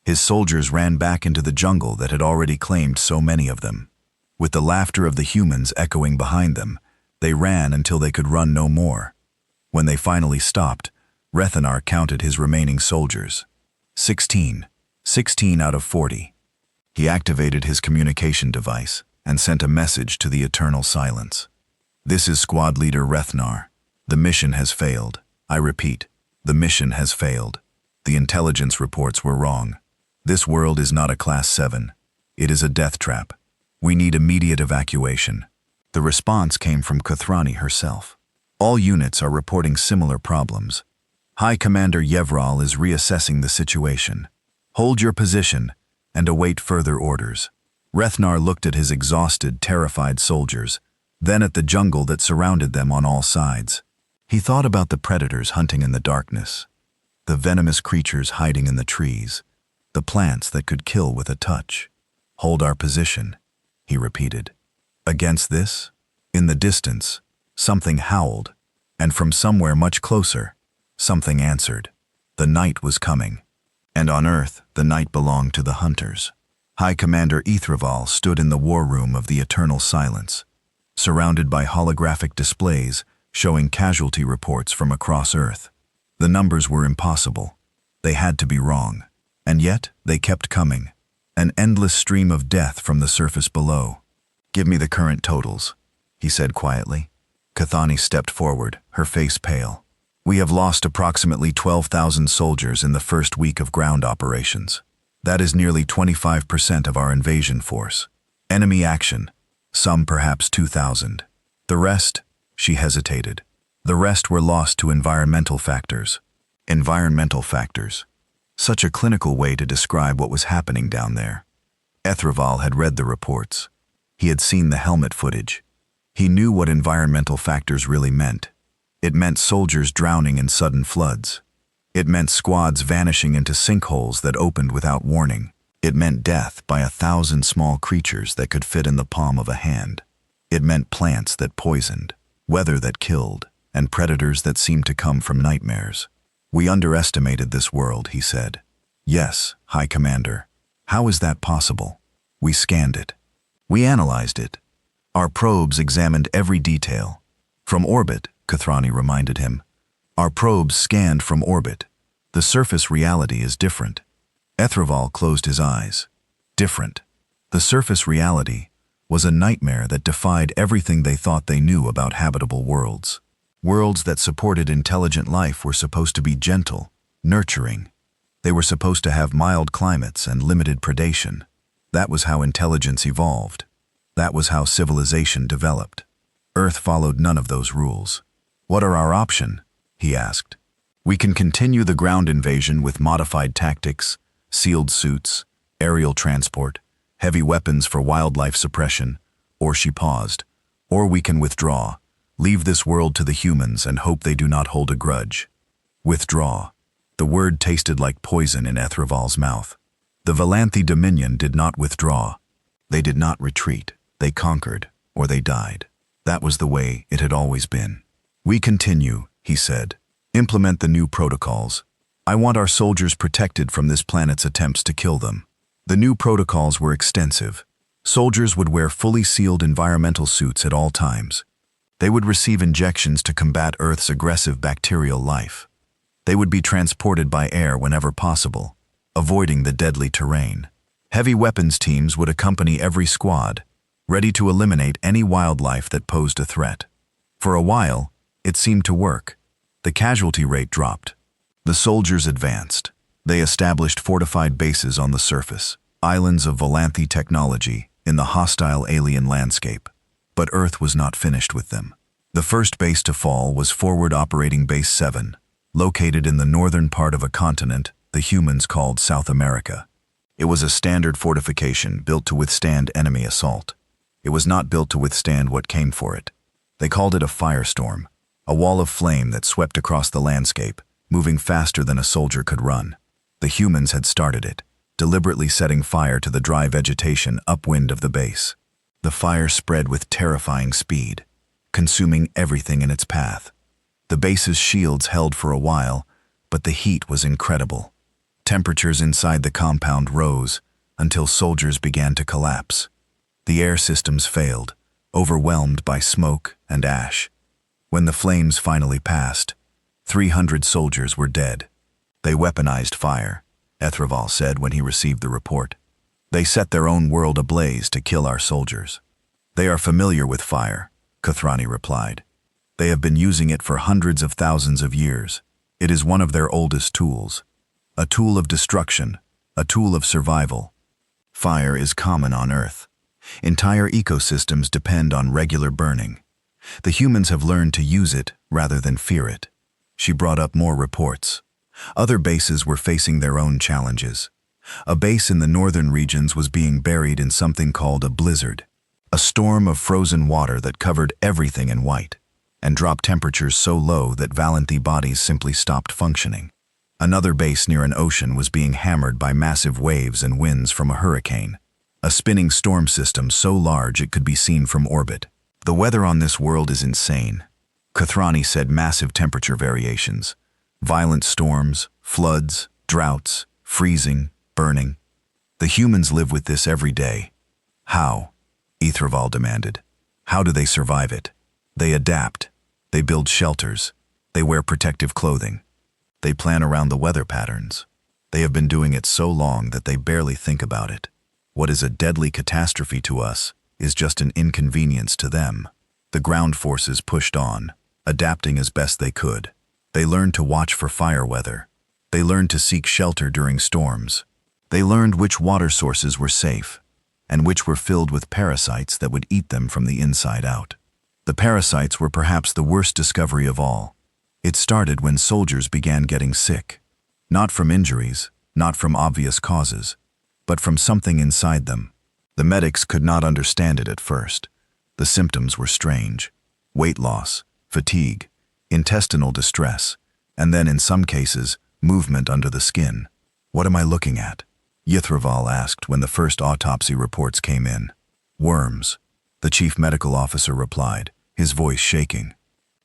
His soldiers ran back into the jungle that had already claimed so many of them. With the laughter of the humans echoing behind them, they ran until they could run no more. When they finally stopped, Rethnar counted his remaining soldiers. 16. 16 out of 40. He activated his communication device and sent a message to the eternal silence. "This is Squad Leader Rethnar. The mission has failed. I repeat, the mission has failed. The intelligence reports were wrong. This world is not a Class 7. It is a death trap. We need immediate evacuation." The response came from Kathrani herself. "All units are reporting similar problems. High Commander Yevral is reassessing the situation. Hold your position and await further orders." Rethnar looked at his exhausted, terrified soldiers, then at the jungle that surrounded them on all sides. He thought about the predators hunting in the darkness, the venomous creatures hiding in the trees, the plants that could kill with a touch. "Hold our position," he repeated. Against this, in the distance, something howled, and from somewhere much closer, something answered. The night was coming, and on Earth the night belonged to the hunters. High Commander Ithraval stood in the war room of the Eternal Silence, surrounded by holographic displays showing casualty reports from across Earth. The numbers were impossible. They had to be wrong. And yet, they kept coming. An endless stream of death from the surface below. "Give me the current totals," he said quietly. Kathani stepped forward, her face pale. "We have lost approximately 12,000 soldiers in the first week of ground operations. That is nearly 25% of our invasion force. Enemy action, some perhaps 2,000. The rest," she hesitated, "the rest were lost to environmental factors." Environmental factors. Such a clinical way to describe what was happening down there. Ethraval had read the reports. He had seen the helmet footage. He knew what environmental factors really meant. It meant soldiers drowning in sudden floods. It meant squads vanishing into sinkholes that opened without warning. It meant death by 1,000 small creatures that could fit in the palm of a hand. It meant plants that poisoned, weather that killed, and predators that seemed to come from nightmares. "We underestimated this world," he said. "Yes, High Commander. How is that possible? We scanned it. We analyzed it. Our probes examined every detail. From orbit," Kathrani reminded him. "Our probes scanned from orbit. The surface reality is different." Ethraval closed his eyes. Different. The surface reality, was a nightmare that defied everything they thought they knew about habitable worlds. Worlds that supported intelligent life were supposed to be gentle, nurturing. They were supposed to have mild climates and limited predation. That was how intelligence evolved. That was how civilization developed. Earth followed none of those rules. "What are our options?" he asked. "We can continue the ground invasion with modified tactics, sealed suits, aerial transport, heavy weapons for wildlife suppression," or she paused. "Or we can withdraw, leave this world to the humans and hope they do not hold a grudge." Withdraw. The word tasted like poison in Ethreval's mouth. The Valanthi Dominion did not withdraw. They did not retreat. They conquered, or they died. That was the way it had always been. "We continue," he said. "Implement the new protocols. I want our soldiers protected from this planet's attempts to kill them." The new protocols were extensive. Soldiers would wear fully sealed environmental suits at all times. They would receive injections to combat Earth's aggressive bacterial life. They would be transported by air whenever possible, avoiding the deadly terrain. Heavy weapons teams would accompany every squad, ready to eliminate any wildlife that posed a threat. For a while, it seemed to work. The casualty rate dropped. The soldiers advanced. They established fortified bases on the surface, islands of Valanthi technology in the hostile alien landscape. But Earth was not finished with them. The first base to fall was Forward Operating Base 7, located in the northern part of a continent the humans called South America. It was a standard fortification built to withstand enemy assault. It was not built to withstand what came for it. They called it a firestorm, a wall of flame that swept across the landscape, moving faster than a soldier could run. The humans had started it, deliberately setting fire to the dry vegetation upwind of the base. The fire spread with terrifying speed, consuming everything in its path. The base's shields held for a while, but the heat was incredible. Temperatures inside the compound rose until soldiers began to collapse. The air systems failed, overwhelmed by smoke and ash. When the flames finally passed, 300 soldiers were dead. "They weaponized fire," Ethreval said when he received the report. "They set their own world ablaze to kill our soldiers." "They are familiar with fire," Kathrani replied. "They have been using it for hundreds of thousands of years. It is one of their oldest tools. A tool of destruction, a tool of survival. Fire is common on Earth. Entire ecosystems depend on regular burning. The humans have learned to use it rather than fear it." She brought up more reports. Other bases were facing their own challenges. A base in the northern regions was being buried in something called a blizzard, a storm of frozen water that covered everything in white and dropped temperatures so low that Valanthi bodies simply stopped functioning. Another base near an ocean was being hammered by massive waves and winds from a hurricane, a spinning storm system so large it could be seen from orbit. "The weather on this world is insane," Kathrani said. "Massive temperature variations, violent storms, floods, droughts, freezing, burning. The humans live with this every day." "How?" Ethreval demanded. "How do they survive it?" "They adapt. They build shelters. They wear protective clothing. They plan around the weather patterns. They have been doing it so long that they barely think about it. What is a deadly catastrophe to us is just an inconvenience to them." The ground forces pushed on, adapting as best they could. They learned to watch for fire weather. They learned to seek shelter during storms. They learned which water sources were safe and which were filled with parasites that would eat them from the inside out. The parasites were perhaps the worst discovery of all. It started when soldiers began getting sick. Not from injuries, not from obvious causes, but from something inside them. The medics could not understand it at first. The symptoms were strange: weight loss, fatigue, intestinal distress, and then in some cases, movement under the skin. "What am I looking at?" Ethreval asked when the first autopsy reports came in. "Worms," the chief medical officer replied, his voice shaking.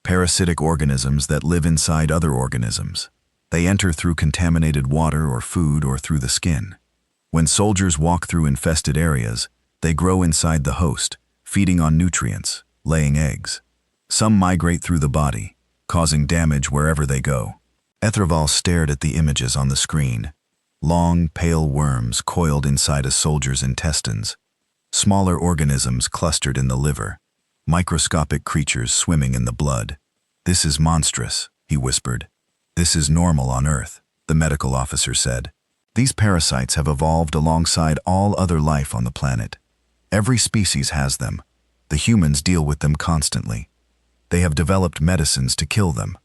"Parasitic organisms that live inside other organisms. They enter through contaminated water or food or through the skin. When soldiers walk through infested areas, they grow inside the host, feeding on nutrients, laying eggs. Some migrate through the body, causing damage wherever they go." Ethreval stared at the images on the screen. Long, pale worms coiled inside a soldier's intestines. Smaller organisms clustered in the liver, microscopic creatures swimming in the blood. "This is monstrous," he whispered. "This is normal on Earth," the medical officer said. "These parasites have evolved alongside all other life on the planet. Every species has them. The humans deal with them constantly. They have developed medicines to kill them.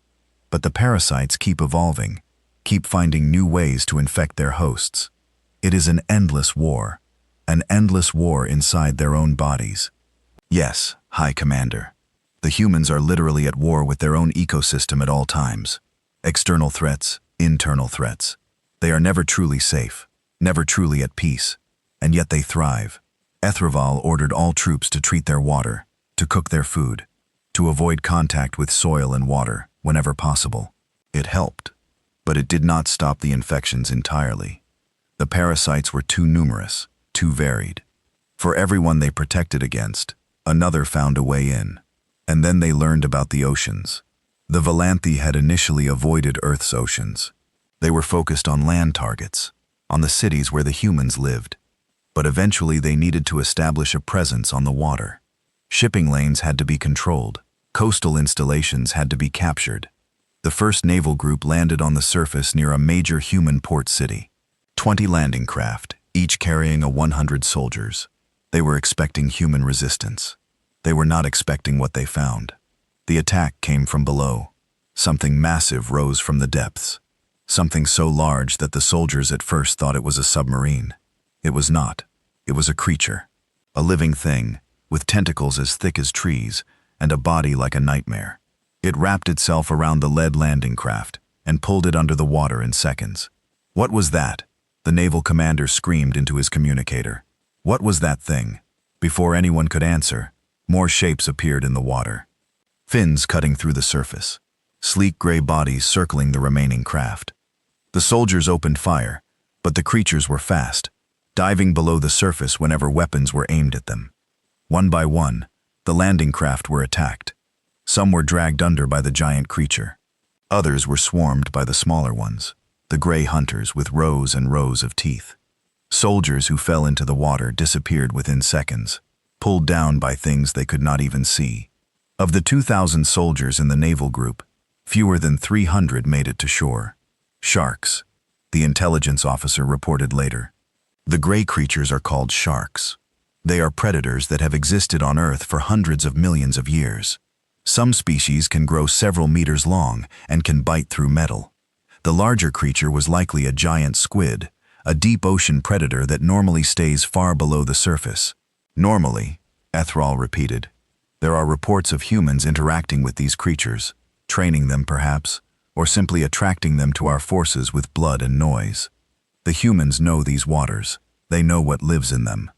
But the parasites keep evolving, keep finding new ways to infect their hosts. It is an endless war inside their own bodies." "Yes, High Commander. The humans are literally at war with their own ecosystem at all times. External threats, internal threats. They are never truly safe, never truly at peace, and yet they thrive." Ethraval ordered all troops to treat their water, to cook their food, to avoid contact with soil and water whenever possible. It helped, but it did not stop the infections entirely. The parasites were too numerous, too varied. For everyone they protected against, another found a way in. And then they learned about the oceans. The Valanthi had initially avoided Earth's oceans. They were focused on land targets, on the cities where the humans lived. But eventually they needed to establish a presence on the water. Shipping lanes had to be controlled. Coastal installations had to be captured. The first naval group landed on the surface near a major human port city. 20 landing craft, each carrying 100 soldiers. They were expecting human resistance. They were not expecting what they found. The attack came from below. Something massive rose from the depths. Something so large that the soldiers at first thought it was a submarine. It was not. It was a creature. A living thing, with tentacles as thick as trees, and a body like a nightmare. It wrapped itself around the lead landing craft and pulled it under the water in seconds. "What was that?" the naval commander screamed into his communicator. "What was that thing?" Before anyone could answer, more shapes appeared in the water. Fins cutting through the surface. Sleek gray bodies circling the remaining craft. The soldiers opened fire, but the creatures were fast, diving below the surface whenever weapons were aimed at them. One by one, the landing craft were attacked. Some were dragged under by the giant creature. Others were swarmed by the smaller ones, the gray hunters with rows and rows of teeth. Soldiers who fell into the water disappeared within seconds, pulled down by things they could not even see. Of the 2,000 soldiers in the naval group, fewer than 300 made it to shore. Sharks, the intelligence officer reported later. The gray creatures are called sharks. They are predators that have existed on Earth for hundreds of millions of years. Some species can grow several meters long and can bite through metal. The larger creature was likely a giant squid, a deep ocean predator that normally stays far below the surface. "Normally," Ethral repeated. "There are reports of humans interacting with these creatures, training them perhaps, or simply attracting them to our forces with blood and noise. The humans know these waters. They know what lives in them.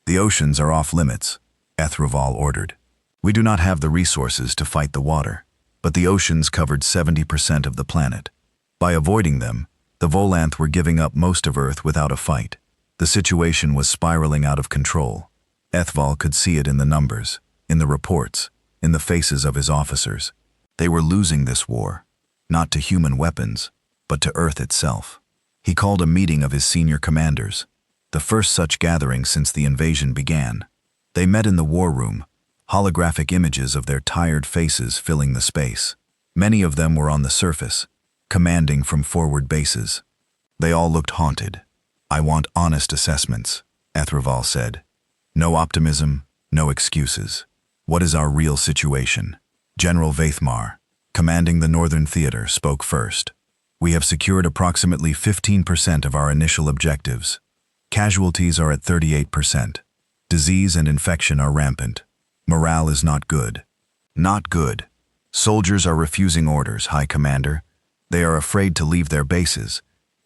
The oceans are off limits," Ethraval ordered. "We do not have the resources to fight the water, but the oceans covered 70% of the planet. By avoiding them, the Volanth were giving up most of Earth without a fight. The situation was spiraling out of control. Ethval could see it in the numbers, in the reports, in the faces of his officers. They were losing this war, not to human weapons, but to Earth itself. He called a meeting of his senior commanders, the first such gathering since the invasion began. They met in the war room, holographic images of their tired faces filling the space. Many of them were on the surface, commanding from forward bases. They all looked haunted. "I want honest assessments," Ethraval said. "No optimism, no excuses. What is our real situation?" General Vaithmar, commanding the Northern Theater, spoke first. "We have secured approximately 15% of our initial objectives. Casualties are at 38%. Disease and infection are rampant. Morale is not good." "Not good. Soldiers are refusing orders, High Commander. They are afraid to leave their bases.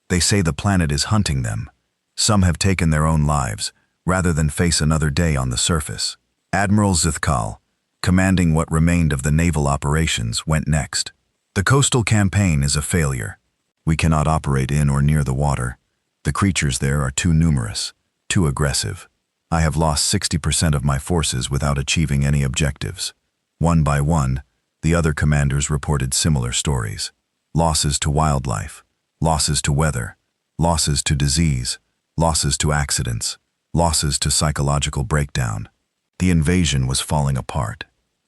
They say the planet is hunting them. Some have taken their own lives, rather than face another day on the surface." Admiral Zithkal, commanding what remained of the naval operations, went next. "The coastal campaign is a failure. We cannot operate in or near the water. The creatures there are too numerous, too aggressive. I have lost 60% of my forces without achieving any objectives." One by one, the other commanders reported similar stories. Losses to wildlife, losses to weather, losses to disease, losses to accidents. losses to psychological breakdown. The invasion was falling apart.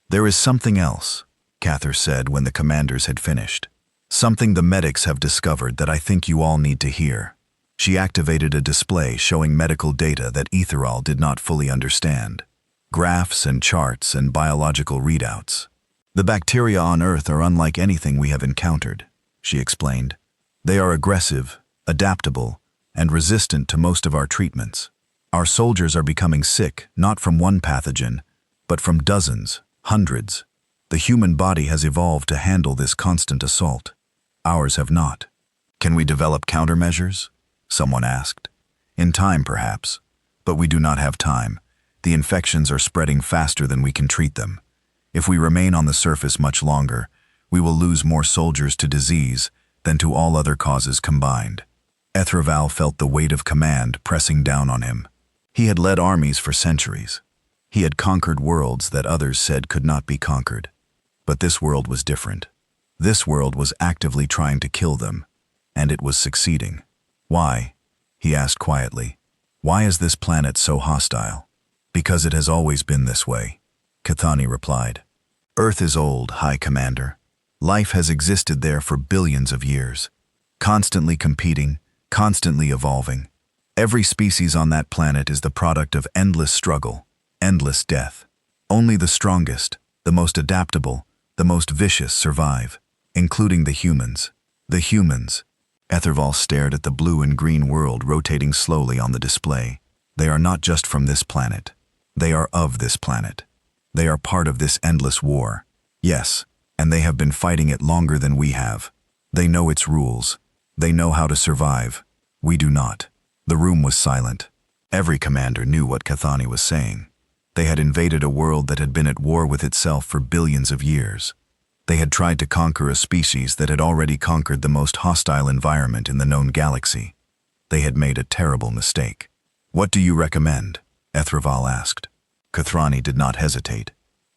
"There is something else," Cather said when the commanders had finished. "Something the medics have discovered that I think you all need to hear." She activated a display showing medical data that Ethereal did not fully understand. Graphs and charts and biological readouts. "The bacteria on Earth are unlike anything we have encountered," she explained. "They are aggressive, adaptable, and resistant to most of our treatments. Our soldiers are becoming sick, not from one pathogen, but from dozens, hundreds. The human body has evolved to handle this constant assault. Ours have not." "Can we develop countermeasures?" someone asked. "In time, perhaps. But we do not have time. The infections are spreading faster than we can treat them. If we remain on the surface much longer, we will lose more soldiers to disease than to all other causes combined." Ethereal felt the weight of command pressing down on him. He had led armies for centuries. He had conquered worlds that others said could not be conquered. But this world was different. This world was actively trying to kill them, and it was succeeding. "Why?" he asked quietly. "Why is this planet so hostile?" "Because it has always been this way," Cathani replied. "Earth is old, High Commander. Life has existed there for billions of years, constantly competing, constantly evolving. Every species on that planet is the product of endless struggle, endless death. Only the strongest, the most adaptable, the most vicious survive, including the humans. The humans." Ethereal stared at the blue and green world rotating slowly on the display. "They are not just from this planet. They are of this planet. They are part of this endless war. Yes, and they have been fighting it longer than we have. They know its rules. They know how to survive. We do not." The room was silent. Every commander knew what Cathani was saying. They had invaded a world that had been at war with itself for billions of years. They had tried to conquer a species that had already conquered the most hostile environment in the known galaxy. They had made a terrible mistake. "What do you recommend?" Ethereal asked. Kathrani did not hesitate.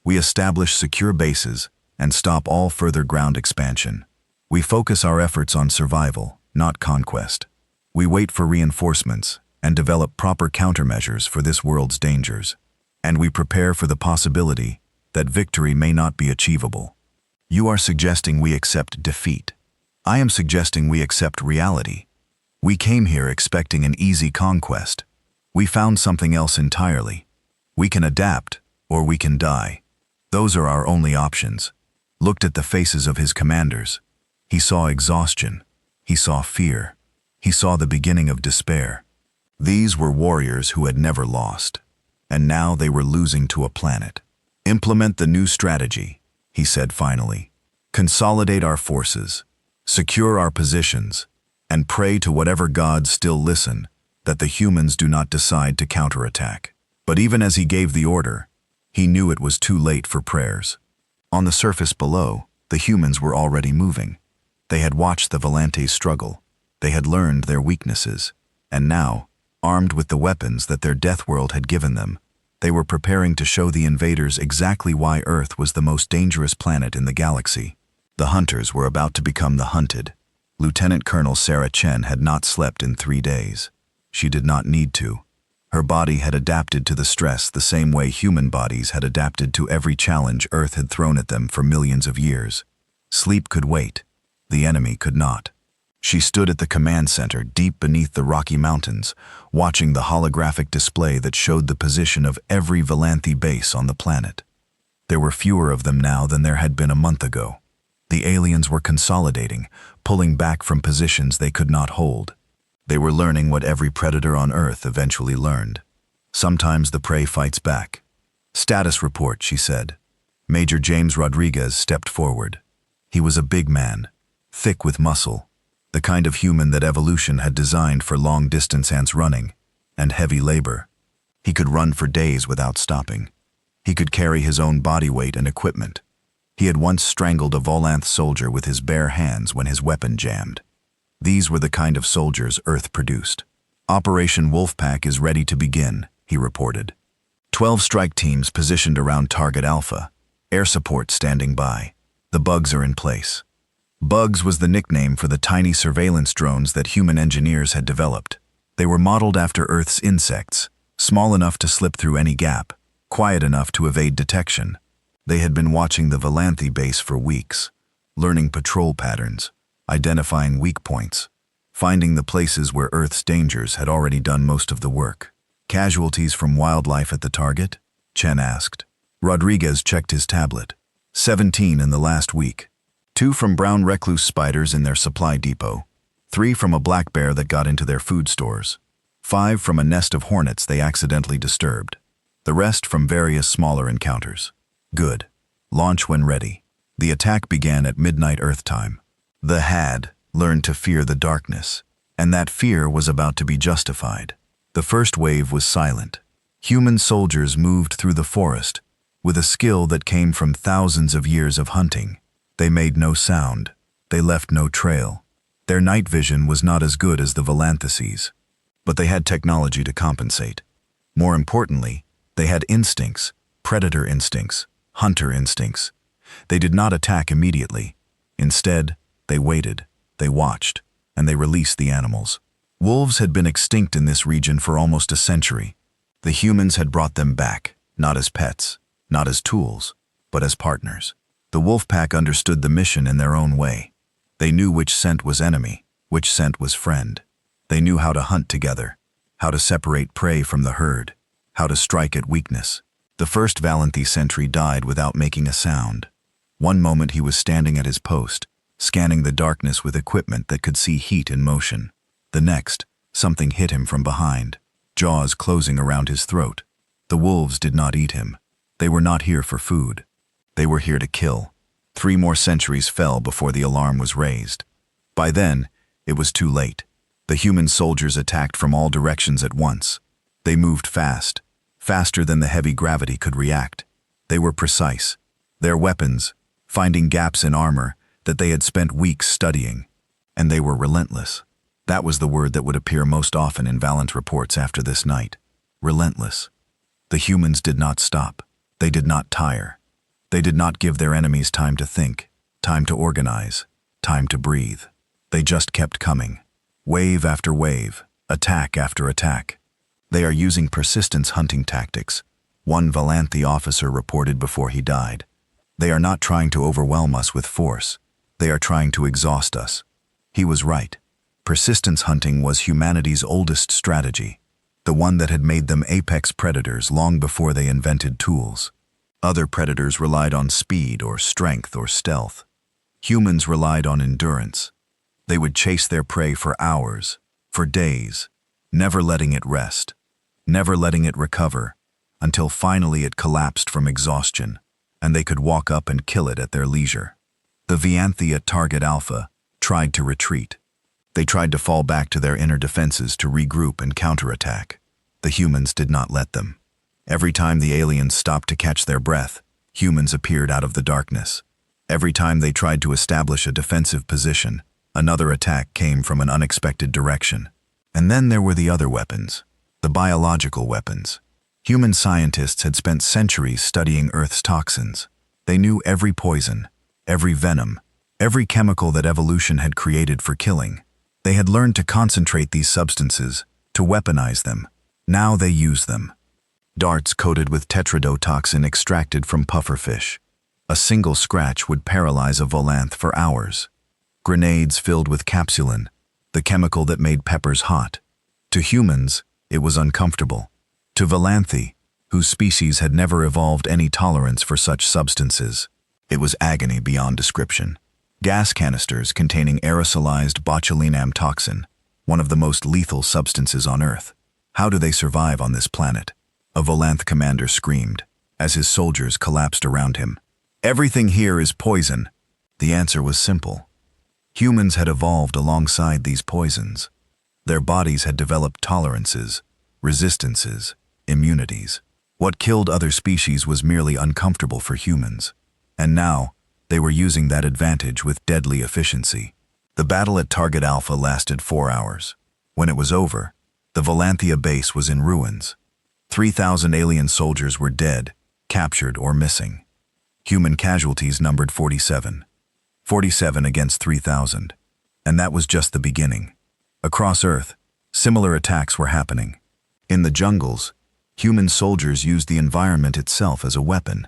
"We establish secure bases and stop all further ground expansion. We focus our efforts on survival, not conquest. We wait for reinforcements and develop proper countermeasures for this world's dangers. And we prepare for the possibility that victory may not be achievable." "You are suggesting we accept defeat. I am suggesting we accept reality. We came here expecting an easy conquest. We found something else entirely. We can adapt, or we can die. Those are our only options." Looked at the faces of his commanders. He saw exhaustion. He saw fear. He saw the beginning of despair. These were warriors who had never lost, and now they were losing to a planet. "Implement the new strategy," he said finally. "Consolidate our forces, secure our positions, and pray to whatever gods still listen that the humans do not decide to counterattack." But even as he gave the order, he knew it was too late for prayers. On the surface below, the humans were already moving. They had watched the Volantes struggle. They had learned their weaknesses, and now, armed with the weapons that their Deathworld had given them, they were preparing to show the invaders exactly why Earth was the most dangerous planet in the galaxy. The hunters were about to become the hunted. Lieutenant Colonel Sarah Chen had not slept in 3 days. She did not need to. Her body had adapted to the stress the same way human bodies had adapted to every challenge Earth had thrown at them for millions of years. Sleep could wait. The enemy could not. She stood at the command center deep beneath the Rocky Mountains, watching the holographic display that showed the position of every Volanthe base on the planet. There were fewer of them now than there had been a month ago. The aliens were consolidating, pulling back from positions they could not hold. They were learning what every predator on Earth eventually learned. Sometimes the prey fights back. "Status report," she said. Major James Rodriguez stepped forward. He was a big man, thick with muscle, the kind of human that evolution had designed for long-distance ants running and heavy labor. He could run for days without stopping. He could carry his own body weight and equipment. He had once strangled a Volanth soldier with his bare hands when his weapon jammed. These were the kind of soldiers Earth produced. "Operation Wolfpack is ready to begin," he reported. 12 strike teams positioned around Target Alpha, air support standing by. The bugs are in place. Bugs was the nickname for the tiny surveillance drones that human engineers had developed. They were modeled after Earth's insects, Small enough to slip through any gap, quiet enough to evade detection. They had been watching the Valanthi base for weeks, learning patrol patterns, identifying weak points, finding the places where Earth's dangers had already done most of the work. Casualties from wildlife at the target? Chen asked. Rodriguez checked his tablet. 17 in the last week. 2 from brown recluse spiders in their supply depot. 3 from a black bear that got into their food stores. 5 from a nest of hornets they accidentally disturbed. The rest from various smaller encounters. Good. Launch when ready. The attack began at midnight Earth time. The had learned to fear the darkness, and that fear was about to be justified. The first wave was silent. Human soldiers moved through the forest with a skill that came from thousands of years of hunting. They made no sound. They left no trail. Their night vision was not as good as the Valanthici's, but they had technology to compensate. More importantly, they had instincts, predator instincts, hunter instincts. They did not attack immediately. Instead, they waited, they watched, and they released the animals. Wolves had been extinct in this region for almost a century. The humans had brought them back, not as pets, not as tools, but as partners. The wolf pack understood the mission in their own way. They knew which scent was enemy, which scent was friend. They knew how to hunt together, how to separate prey from the herd, how to strike at weakness. The first Valanthi sentry died without making a sound. One moment he was standing at his post, scanning the darkness with equipment that could see heat in motion. The next, something hit him from behind, jaws closing around his throat. The wolves did not eat him. They were not here for food. They were here to kill. 3 more sentries fell before the alarm was raised. By then, it was too late. The human soldiers attacked from all directions at once. They moved fast, faster than the heavy gravity could react. They were precise. Their weapons, finding gaps in armor that they had spent weeks studying. And they were relentless. That was the word that would appear most often in Valant reports after this night. Relentless. The humans did not stop. They did not tire. They did not give their enemies time to think, time to organize, time to breathe. They just kept coming. Wave after wave, attack after attack. They are using persistence hunting tactics, one Valanthi officer reported before he died. They are not trying to overwhelm us with force. They are trying to exhaust us. He was right. Persistence hunting was humanity's oldest strategy, the one that had made them apex predators long before they invented tools. Other predators relied on speed or strength or stealth. Humans relied on endurance. They would chase their prey for hours, for days, never letting it rest, never letting it recover, until finally it collapsed from exhaustion, and they could walk up and kill it at their leisure. The Valanthi at Target Alpha tried to retreat. They tried to fall back to their inner defenses to regroup and counterattack. The humans did not let them. Every time the aliens stopped to catch their breath, humans appeared out of the darkness. Every time they tried to establish a defensive position, another attack came from an unexpected direction. And then there were the other weapons, the biological weapons. Human scientists had spent centuries studying Earth's toxins. They knew every poison, every venom, every chemical that evolution had created for killing. They had learned to concentrate these substances, to weaponize them. Now they use them. Darts coated with tetrodotoxin extracted from pufferfish. A single scratch would paralyze a Valanth for hours. Grenades filled with capsulin, the chemical that made peppers hot. To humans, it was uncomfortable. To Valanthi, whose species had never evolved any tolerance for such substances, it was agony beyond description. Gas canisters containing aerosolized botulinum toxin, one of the most lethal substances on Earth. How do they survive on this planet? A Valanth commander screamed, as his soldiers collapsed around him. Everything here is poison. The answer was simple. Humans had evolved alongside these poisons. Their bodies had developed tolerances, resistances, immunities. What killed other species was merely uncomfortable for humans. And now, they were using that advantage with deadly efficiency. The battle at Target Alpha lasted 4 hours. When it was over, the Valanthia base was in ruins. 3,000 alien soldiers were dead, captured, or missing. Human casualties numbered 47. 47 against 3,000. And that was just the beginning. Across Earth, similar attacks were happening. In the jungles, Human soldiers used the environment itself as a weapon,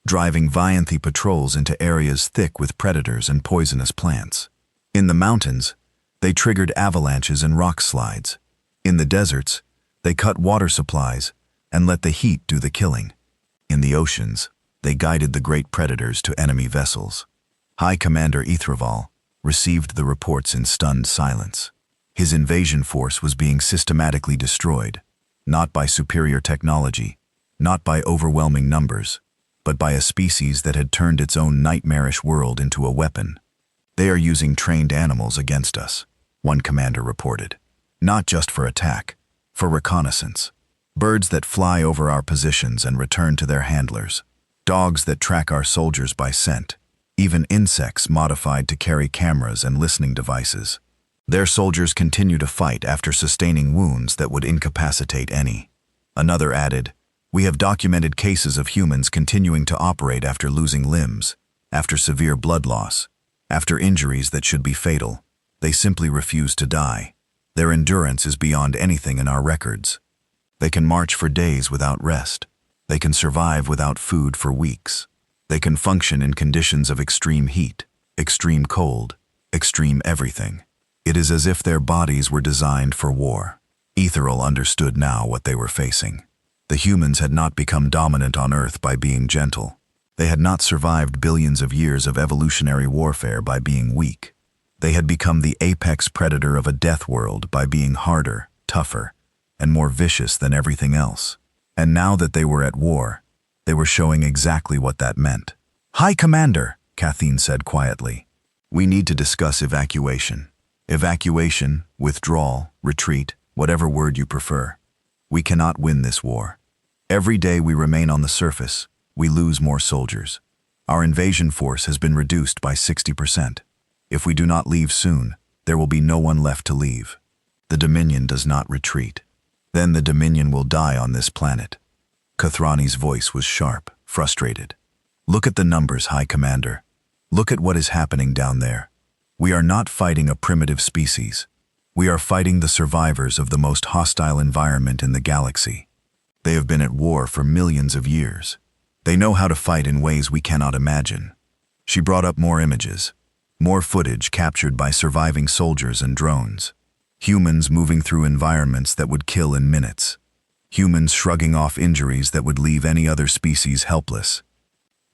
driving violent patrols into areas thick with predators and poisonous plants. In the mountains, they triggered avalanches and rock slides. In the deserts, they cut water supplies and let the heat do the killing. In the oceans, they guided the great predators to enemy vessels. High Commander Ithraval received the reports in stunned silence. His invasion force was being systematically destroyed, not by superior technology, not by overwhelming numbers, but by a species that had turned its own nightmarish world into a weapon. They are using trained animals against us, one commander reported. Not just for attack, for reconnaissance. Birds that fly over our positions and return to their handlers. Dogs that track our soldiers by scent. Even insects modified to carry cameras and listening devices. Their soldiers continue to fight after sustaining wounds that would incapacitate any. Another added, "We have documented cases of humans continuing to operate after losing limbs, after severe blood loss, after injuries that should be fatal. They simply refuse to die. Their endurance is beyond anything in our records. They can march for days without rest. They can survive without food for weeks. They can function in conditions of extreme heat, extreme cold, extreme everything. It is as if their bodies were designed for war." Ethereal understood now what they were facing. The humans had not become dominant on Earth by being gentle. They had not survived billions of years of evolutionary warfare by being weak. They had become the apex predator of a death world by being harder, tougher, and more vicious than everything else. And now that they were at war, they were showing exactly what that meant. "High Commander," Kathleen said quietly, "we need to discuss evacuation. Evacuation, withdrawal, retreat, whatever word you prefer. We cannot win this war. Every day we remain on the surface, we lose more soldiers. Our invasion force has been reduced by 60%. If we do not leave soon, there will be no one left to leave. The Dominion does not retreat. Then the Dominion will die on this planet." Kathrani's voice was sharp, frustrated. "Look at the numbers, High Commander. Look at what is happening down there. We are not fighting a primitive species. We are fighting the survivors of the most hostile environment in the galaxy. They have been at war for millions of years. They know how to fight in ways we cannot imagine." She brought up more images, more footage captured by surviving soldiers and drones. Humans moving through environments that would kill in minutes. Humans shrugging off injuries that would leave any other species helpless.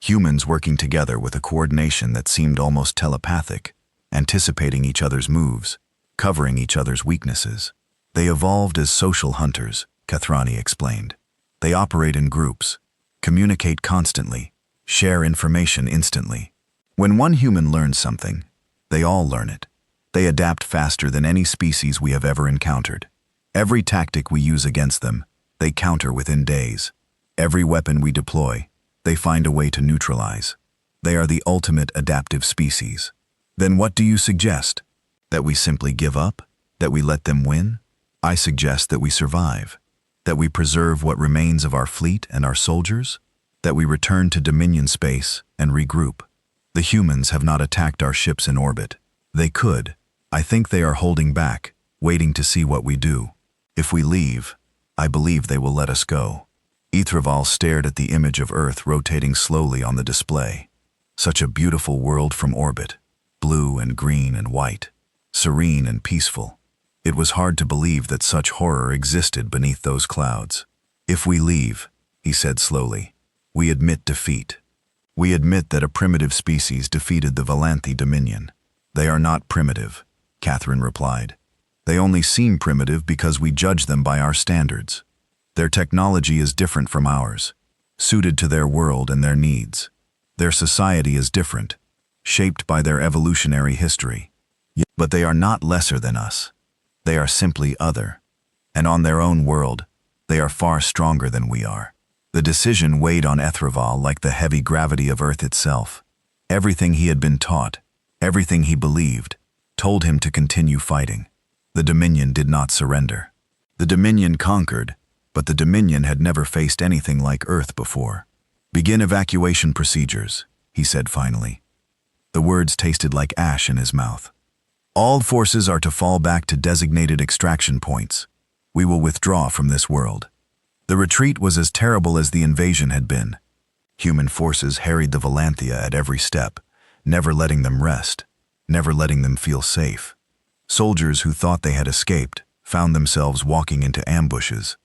Humans working together with a coordination that seemed almost telepathic, anticipating each other's moves, covering each other's weaknesses. They evolved as social hunters, Kathrani explained. They operate in groups, communicate constantly, share information instantly. When one human learns something, they all learn it. They adapt faster than any species we have ever encountered. Every tactic we use against them, they counter within days. Every weapon we deploy, they find a way to neutralize. They are the ultimate adaptive species. Then what do you suggest? That we simply give up? That we let them win? I suggest that we survive. That we preserve what remains of our fleet and our soldiers? That we return to Dominion space and regroup. The humans have not attacked our ships in orbit. They could. I think they are holding back, waiting to see what we do. If we leave, I believe they will let us go." Ithraval stared at the image of Earth rotating slowly on the display. Such a beautiful world from orbit, blue and green and white, serene and peaceful. It was hard to believe that such horror existed beneath those clouds. "If we leave," he said slowly, "we admit defeat. We admit that a primitive species defeated the Valanthi Dominion." "They are not primitive," Catherine replied. "They only seem primitive because we judge them by our standards. Their technology is different from ours, suited to their world and their needs. Their society is different, shaped by their evolutionary history. But they are not lesser than us. They are simply other. And on their own world, they are far stronger than we are." The decision weighed on Ithraval like the heavy gravity of Earth itself. Everything he had been taught, everything he believed, told him to continue fighting. The Dominion did not surrender. The Dominion conquered, but the Dominion had never faced anything like Earth before. "Begin evacuation procedures," he said finally. The words tasted like ash in his mouth. "All forces are to fall back to designated extraction points. We will withdraw from this world." The retreat was as terrible as the invasion had been. Human forces harried the Valanthia at every step, never letting them rest, never letting them feel safe. Soldiers who thought they had escaped found themselves walking into ambushes.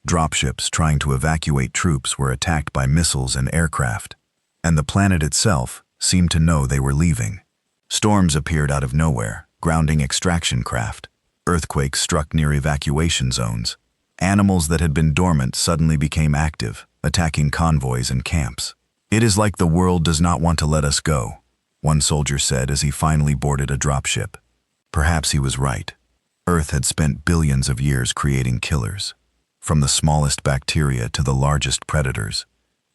Dropships trying to evacuate troops were attacked by missiles and aircraft, and the planet itself seemed to know they were leaving. Storms appeared out of nowhere, grounding extraction craft. Earthquakes struck near evacuation zones. Animals that had been dormant suddenly became active, attacking convoys and camps. "It is like the world does not want to let us go," one soldier said as he finally boarded a dropship. Perhaps he was right. Earth had spent billions of years creating killers. From the smallest bacteria to the largest predators,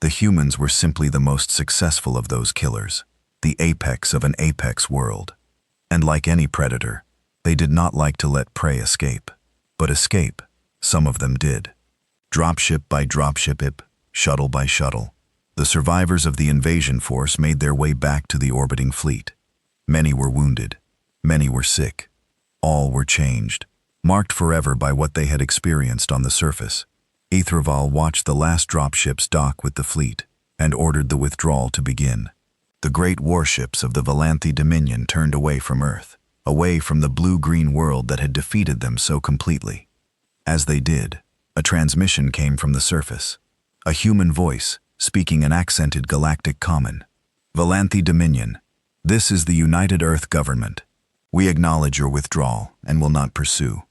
the humans were simply the most successful of those killers, the apex of an apex world. And like any predator, they did not like to let prey escape. But escape, some of them did. Dropship by dropship, shuttle by shuttle, the survivors of the invasion force made their way back to the orbiting fleet. Many were wounded, many were sick. All were changed, marked forever by what they had experienced on the surface. Aetherval watched the last dropships dock with the fleet and ordered the withdrawal to begin. The great warships of the Valanthi Dominion turned away from Earth, away from the blue-green world that had defeated them so completely. As they did, a transmission came from the surface, a human voice speaking an accented galactic common. "Valanthi Dominion, this is the United Earth Government. We acknowledge your withdrawal and will not pursue.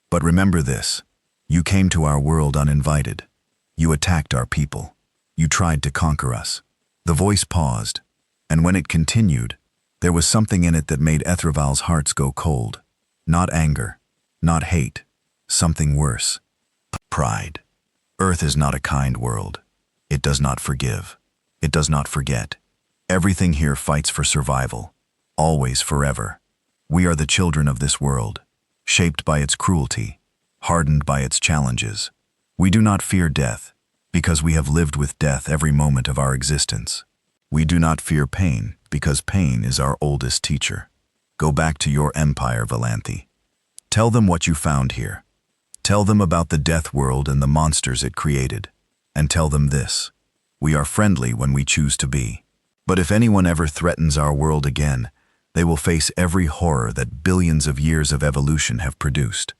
But remember this, you came to our world uninvited. You attacked our people. You tried to conquer us." The voice paused, and when it continued, there was something in it that made Aetherval's hearts go cold. Not anger, not hate, something worse. Pride. Earth is not a kind world. It does not forgive. It does not forget. Everything here fights for survival, always, forever. We are the children of this world, shaped by its cruelty, hardened by its challenges. We do not fear death, because we have lived with death every moment of our existence. We do not fear pain, because pain is our oldest teacher. Go back to your empire, Valanthi. Tell them what you found here. Tell them about the Deathworld and the monsters it created. And tell them this: we are friendly when we choose to be. But if anyone ever threatens our world again, they will face every horror that billions of years of evolution have produced.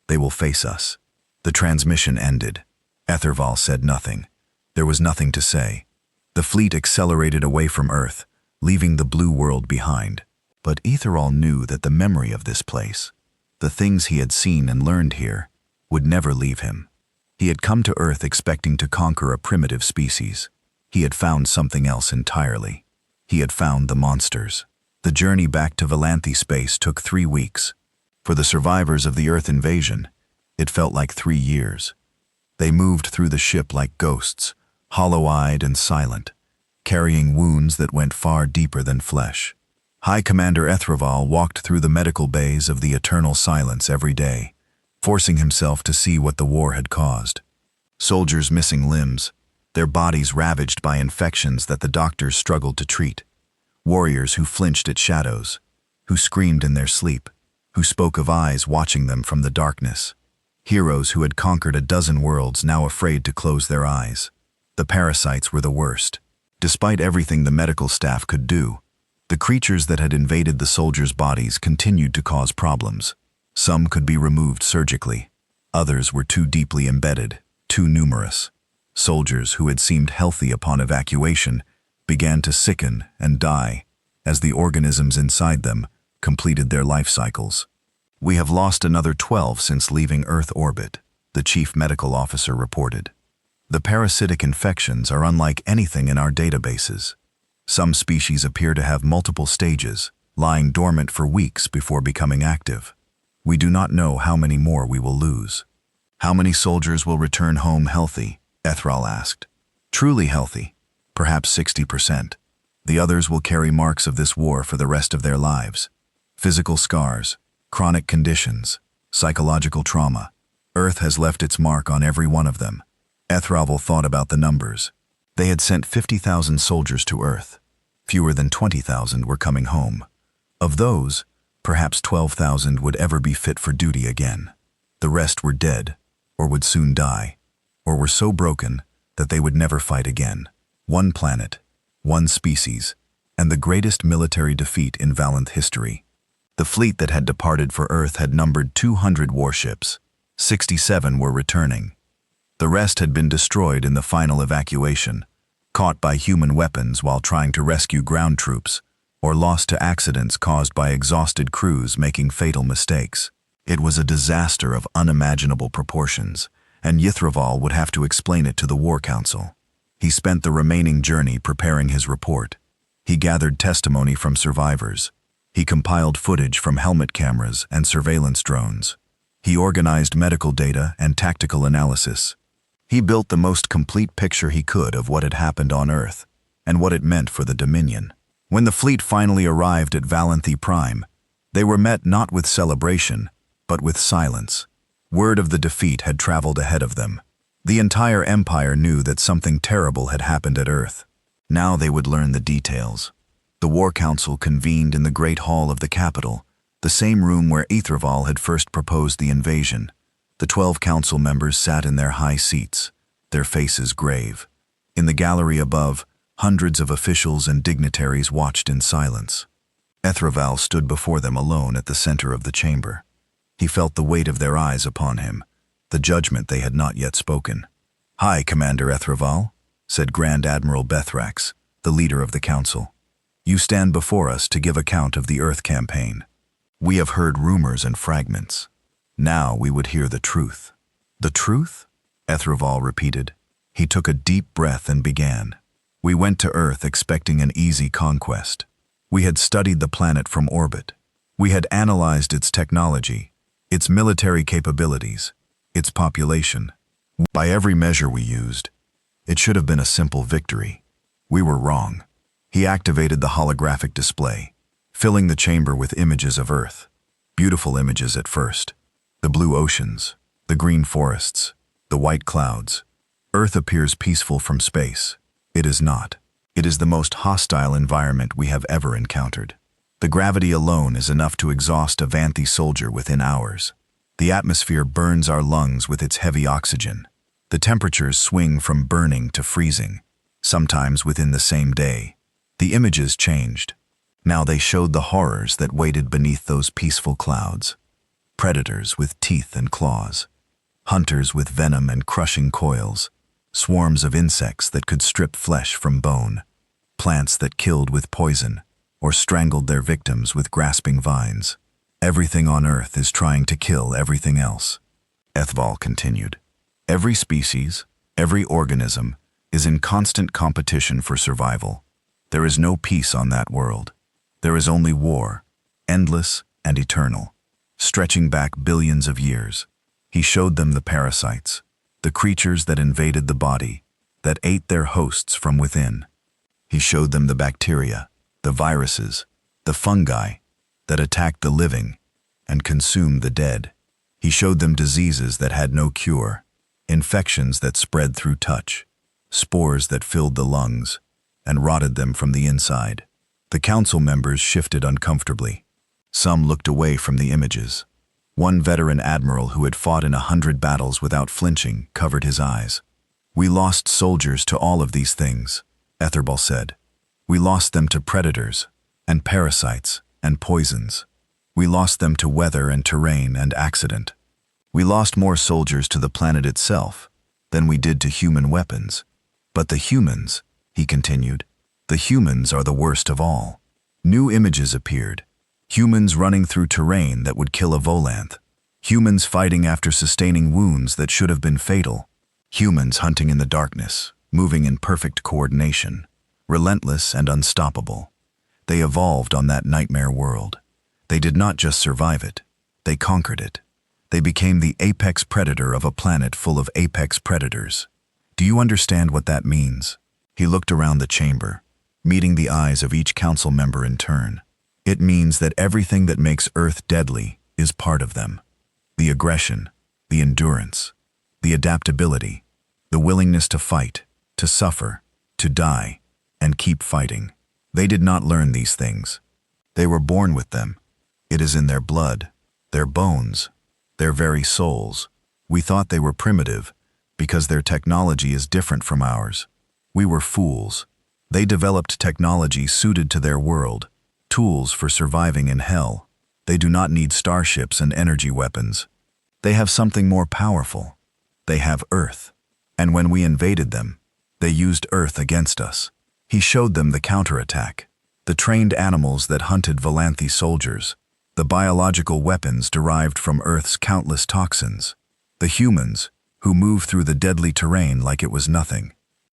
They will face us. The transmission ended. Aetherval said nothing. There was nothing to say. The fleet accelerated away from Earth, leaving the blue world behind. But Aetherval knew that the memory of this place, the things he had seen and learned here, would never leave him. He had come to Earth expecting to conquer a primitive species. He had found something else entirely. He had found the monsters. The journey back to Valanthi space took 3 weeks. For the survivors of the Earth invasion, it felt like 3 years. They moved through the ship like ghosts, hollow-eyed and silent, carrying wounds that went far deeper than flesh. High Commander Aetherval walked through the medical bays of the Eternal Silence every day, forcing himself to see what the war had caused. Soldiers missing limbs, their bodies ravaged by infections that the doctors struggled to treat. Warriors who flinched at shadows, who screamed in their sleep, who spoke of eyes watching them from the darkness. Heroes who had conquered a dozen worlds now afraid to close their eyes. The parasites were the worst. Despite everything the medical staff could do, the creatures that had invaded the soldiers' bodies continued to cause problems. Some could be removed surgically. Others were too deeply embedded, too numerous. Soldiers who had seemed healthy upon evacuation began to sicken and die as the organisms inside them completed their life cycles. "We have lost another 12 since leaving Earth orbit," the chief medical officer reported. "The parasitic infections are unlike anything in our databases. Some species appear to have multiple stages, lying dormant for weeks before becoming active. We do not know how many more we will lose." "How many soldiers will return home healthy?" Aetherval asked. "Truly healthy, perhaps 60%. The others will carry marks of this war for the rest of their lives. Physical scars, chronic conditions, psychological trauma. Earth has left its mark on every one of them." Aetherval thought about the numbers. They had sent 50,000 soldiers to Earth. Fewer than 20,000 were coming home. Of those, perhaps 12,000 would ever be fit for duty again. The rest were dead, or would soon die, or were so broken that they would never fight again. One planet, one species, and the greatest military defeat in Valanth history. The fleet that had departed for Earth had numbered 200 warships. 67 were returning. The rest had been destroyed in the final evacuation, caught by human weapons while trying to rescue ground troops, or lost to accidents caused by exhausted crews making fatal mistakes. It was a disaster of unimaginable proportions, and Yithraval would have to explain it to the War Council. He spent the remaining journey preparing his report. He gathered testimony from survivors. He compiled footage from helmet cameras and surveillance drones. He organized medical data and tactical analysis. He built the most complete picture he could of what had happened on Earth and what it meant for the Dominion. When the fleet finally arrived at Valanthi Prime, they were met not with celebration, but with silence. Word of the defeat had traveled ahead of them. The entire Empire knew that something terrible had happened at Earth. Now they would learn the details. The War Council convened in the Great Hall of the capital, the same room where Yithraval had first proposed the invasion. The 12 council members sat in their high seats, their faces grave. In the gallery above, hundreds of officials and dignitaries watched in silence. Yithraval stood before them alone at the center of the chamber. He felt the weight of their eyes upon him, the judgment they had not yet spoken. "Hi, Commander Yithraval," said Grand Admiral Bethrax, the leader of the council. "You stand before us to give account of the Earth campaign. We have heard rumors and fragments. Now we would hear the truth." "The truth?" Yithraval repeated. He took a deep breath and began. "We went to Earth expecting an easy conquest. We had studied the planet from orbit. We had analyzed its technology, its military capabilities, its population. By every measure we used, it should have been a simple victory. We were wrong." He activated the holographic display, filling the chamber with images of Earth. Beautiful images at first. The blue oceans, the green forests, the white clouds. Earth appears peaceful from space. It is not. It is the most hostile environment we have ever encountered. The gravity alone is enough to exhaust a Vanthi soldier within hours. The atmosphere burns our lungs with its heavy oxygen. The temperatures swing from burning to freezing, sometimes within the same day. The images changed. Now they showed the horrors that waited beneath those peaceful clouds. Predators with teeth and claws, hunters with venom and crushing coils, swarms of insects that could strip flesh from bone, plants that killed with poison or strangled their victims with grasping vines. Everything on Earth is trying to kill everything else. Yithraval continued. Every species, every organism, is in constant competition for survival. There is no peace on that world. There is only war, endless and eternal, stretching back billions of years. He showed them the parasites, the creatures that invaded the body, that ate their hosts from within. He showed them the bacteria, the viruses, the fungi that attacked the living and consumed the dead. He showed them diseases that had no cure, infections that spread through touch, spores that filled the lungs and rotted them from the inside. The council members shifted uncomfortably. Some looked away from the images. One veteran admiral who had fought in 100 battles without flinching covered his eyes. "We lost soldiers to all of these things," Yithraval said. "We lost them to predators and parasites and poisons. We lost them to weather and terrain and accident. We lost more soldiers to the planet itself than we did to human weapons. But the humans," he continued, "the humans are the worst of all." New images appeared. Humans running through terrain that would kill a Volanth. Humans fighting after sustaining wounds that should have been fatal. Humans hunting in the darkness, moving in perfect coordination, relentless and unstoppable. They evolved on that nightmare world. They did not just survive it, they conquered it. They became the apex predator of a planet full of apex predators. Do you understand what that means? He looked around the chamber, meeting the eyes of each council member in turn. It means that everything that makes Earth deadly is part of them. The aggression, the endurance, the adaptability, the willingness to fight, to suffer, to die, and keep fighting. They did not learn these things. They were born with them. It is in their blood, their bones, their very souls. We thought they were primitive, because their technology is different from ours. We were fools. They developed technology suited to their world, tools for surviving in hell. They do not need starships and energy weapons. They have something more powerful. They have Earth. And when we invaded them, they used Earth against us. He showed them the counterattack, the trained animals that hunted Valanthy soldiers, the biological weapons derived from Earth's countless toxins, the humans who move through the deadly terrain like it was nothing,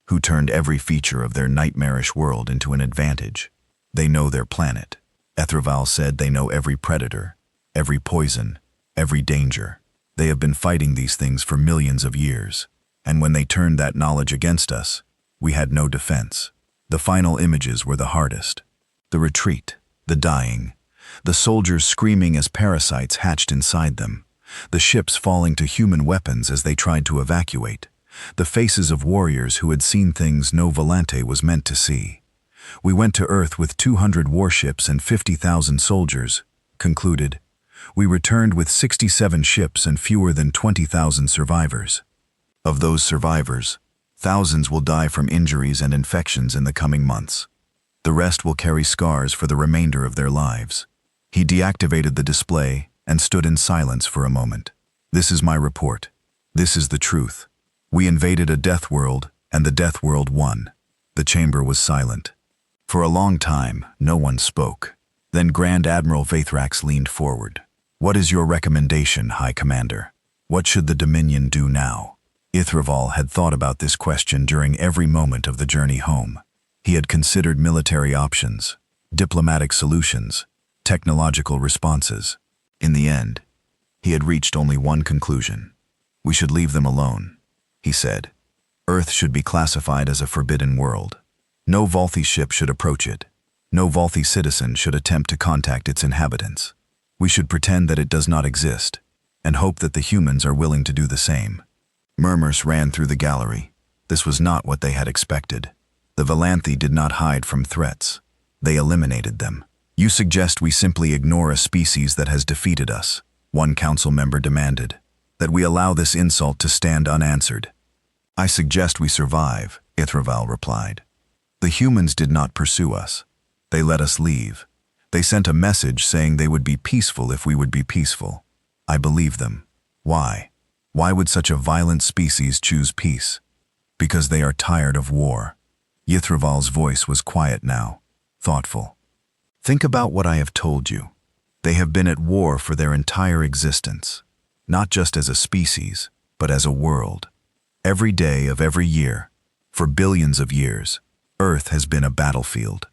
who turned every feature of their nightmarish world into an advantage. They know their planet. Ethraval said they know every predator, every poison, every danger. They have been fighting these things for millions of years, and when they turned that knowledge against us, we had no defense. The final images were the hardest. The retreat, the dying, the soldiers screaming as parasites hatched inside them, the ships falling to human weapons as they tried to evacuate, the faces of warriors who had seen things no Volante was meant to see. We went to Earth with 200 warships and 50,000 soldiers, concluded. We returned with 67 ships and fewer than 20,000 survivors. Of those survivors, thousands will die from injuries and infections in the coming months. The rest will carry scars for the remainder of their lives. He deactivated the display and stood in silence for a moment. This is my report. This is the truth. We invaded a death world, and the death world won. The chamber was silent. For a long time, no one spoke. Then Grand Admiral Vaithrax leaned forward. What is your recommendation, High Commander? What should the Dominion do now? Ithraval had thought about this question during every moment of the journey home. He had considered military options, diplomatic solutions, technological responses. In the end, he had reached only one conclusion. We should leave them alone, he said. Earth should be classified as a forbidden world. No Valthi ship should approach it. No Valthi citizen should attempt to contact its inhabitants. We should pretend that it does not exist, and hope that the humans are willing to do the same. Murmurs ran through the gallery. This was not what they had expected. The Valanthy did not hide from threats. They eliminated them. You suggest we simply ignore a species that has defeated us, one council member demanded. That we allow this insult to stand unanswered. I suggest we survive, Ithraval replied. The humans did not pursue us. They let us leave. They sent a message saying they would be peaceful if we would be peaceful. I believe them. Why? Why would such a violent species choose peace? Because they are tired of war. Ithraval's voice was quiet now, thoughtful. Think about what I have told you. They have been at war for their entire existence, not just as a species, but as a world. Every day of every year, for billions of years, Earth has been a battlefield.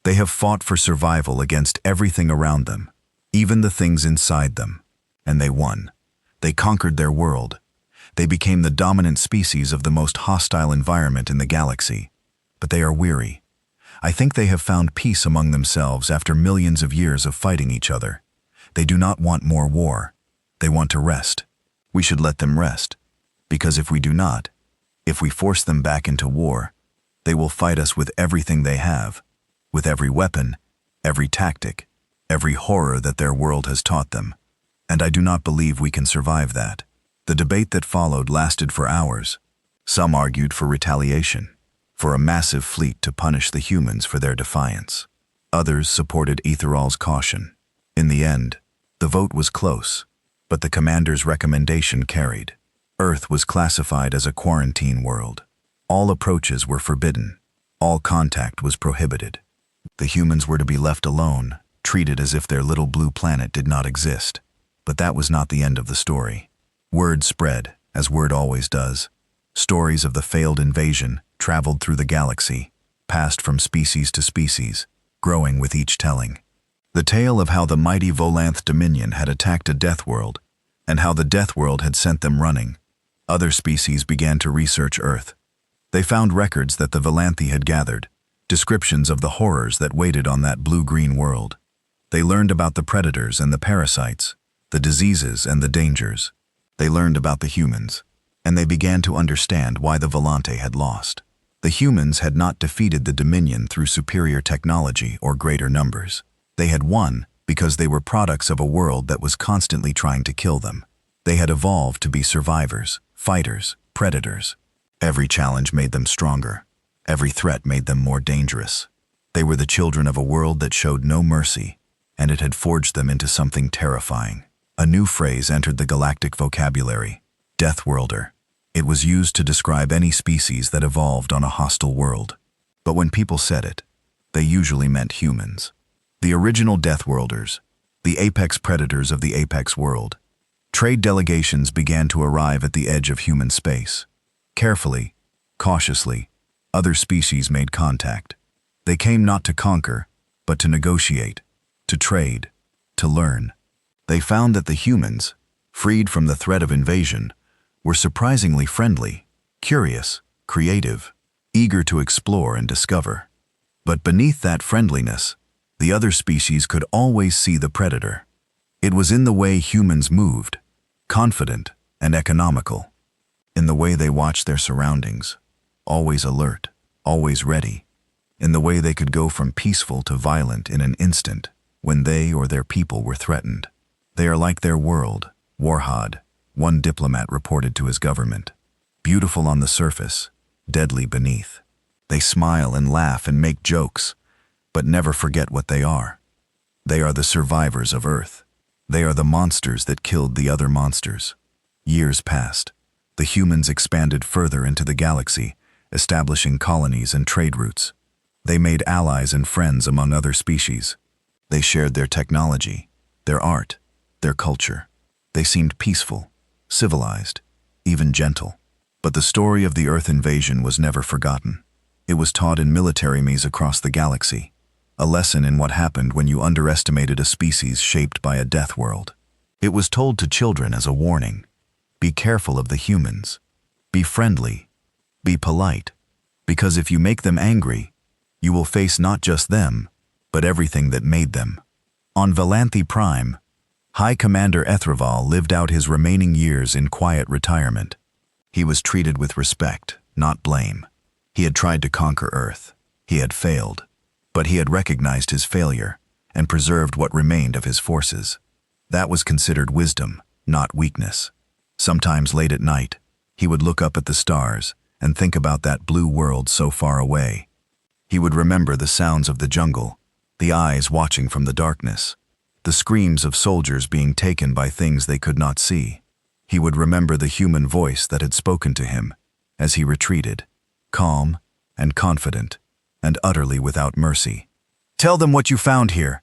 They have fought for survival against everything around them, even the things inside them. And they won. They conquered their world. They became the dominant species of the most hostile environment in the galaxy. But they are weary. I think they have found peace among themselves after millions of years of fighting each other. They do not want more war. They want to rest. We should let them rest. Because if we do not, if we force them back into war, they will fight us with everything they have, with every weapon, every tactic, every horror that their world has taught them. And I do not believe we can survive that. The debate that followed lasted for hours. Some argued for retaliation, for a massive fleet to punish the humans for their defiance. Others supported Etheral's caution. In the end, the vote was close, but the commander's recommendation carried. Earth was classified as a quarantine world. All approaches were forbidden. All contact was prohibited. The humans were to be left alone, treated as if their little blue planet did not exist. But that was not the end of the story. Word spread, as word always does. Stories of the failed invasion traveled through the galaxy, passed from species to species, growing with each telling. The tale of how the mighty Volanth Dominion had attacked a death world, and how the death world had sent them running. Other species began to research Earth. They found records that the Volanthi had gathered, descriptions of the horrors that waited on that blue-green world. They learned about the predators and the parasites, the diseases and the dangers. They learned about the humans, and they began to understand why the Volante had lost. The humans had not defeated the Dominion through superior technology or greater numbers. They had won because they were products of a world that was constantly trying to kill them. They had evolved to be survivors, fighters, Predators. Every challenge made them stronger. Every threat made them more dangerous. They were the children of a world that showed no mercy, and it had forged them into something terrifying. A new phrase entered the galactic vocabulary: Deathworlder. It was used to describe any species that evolved on a hostile world. But when people said it, they usually meant humans. The original Deathworlders, the apex predators of the apex world. Trade delegations began to arrive at the edge of human space. Carefully, cautiously, other species made contact. They came not to conquer, but to negotiate, to trade, to learn. They found that the humans, freed from the threat of invasion, were surprisingly friendly, curious, creative, eager to explore and discover. But beneath that friendliness, the other species could always see the predator. It was in the way humans moved, confident and economical, in the way they watched their surroundings, always alert, always ready, in the way they could go from peaceful to violent in an instant when they or their people were threatened. They are like their world, Warhod, one diplomat reported to his government. Beautiful on the surface, deadly beneath. They smile and laugh and make jokes, but never forget what they are. They are the survivors of Earth. They are the monsters that killed the other monsters. Years passed. The humans expanded further into the galaxy, establishing colonies and trade routes. They made allies and friends among other species. They shared their technology, their art, their culture. They seemed peaceful, civilized, even gentle. But the story of the Earth invasion was never forgotten. It was taught in military me's across the galaxy, a lesson in what happened when you underestimated a species shaped by a death world. It was told to children as a warning: be careful of the humans. Be friendly. Be polite. Because if you make them angry, you will face not just them, but everything that made them. On Valanthi Prime, High Commander Ethraval lived out his remaining years in quiet retirement. He was treated with respect, not blame. He had tried to conquer Earth. He had failed. But he had recognized his failure and preserved what remained of his forces. That was considered wisdom, not weakness. Sometimes late at night, he would look up at the stars and think about that blue world so far away. He would remember the sounds of the jungle, the eyes watching from the darkness, the screams of soldiers being taken by things they could not see. He would remember the human voice that had spoken to him as he retreated, calm and confident and utterly without mercy. "Tell them what you found here,"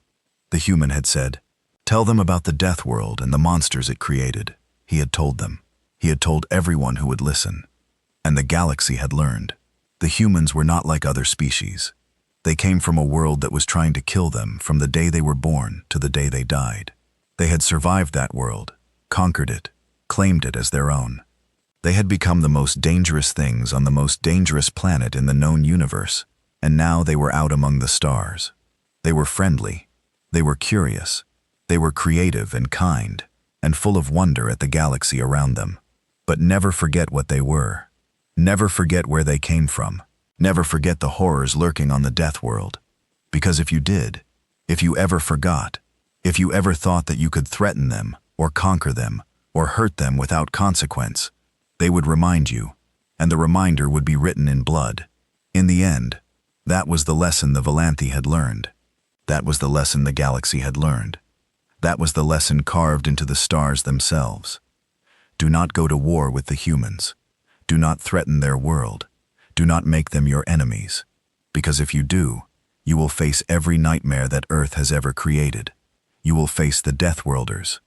the human had said. "Tell them about the death world and the monsters it created." He had told them. He had told everyone who would listen. And the galaxy had learned. The humans were not like other species. They came from a world that was trying to kill them from the day they were born to the day they died. They had survived that world, conquered it, claimed it as their own. They had become the most dangerous things on the most dangerous planet in the known universe, and now they were out among the stars. They were friendly. They were curious. They were creative and kind, and full of wonder at the galaxy around them. But never forget what they were. Never forget where they came from. Never forget the horrors lurking on the death world. Because if you did, if you ever forgot, if you ever thought that you could threaten them, or conquer them, or hurt them without consequence, they would remind you, and the reminder would be written in blood. In the end, that was the lesson the Valanthi had learned. That was the lesson the galaxy had learned. That was the lesson carved into the stars themselves. Do not go to war with the humans. Do not threaten their world. Do not make them your enemies. Because if you do, you will face every nightmare that Earth has ever created. You will face the Deathworlders,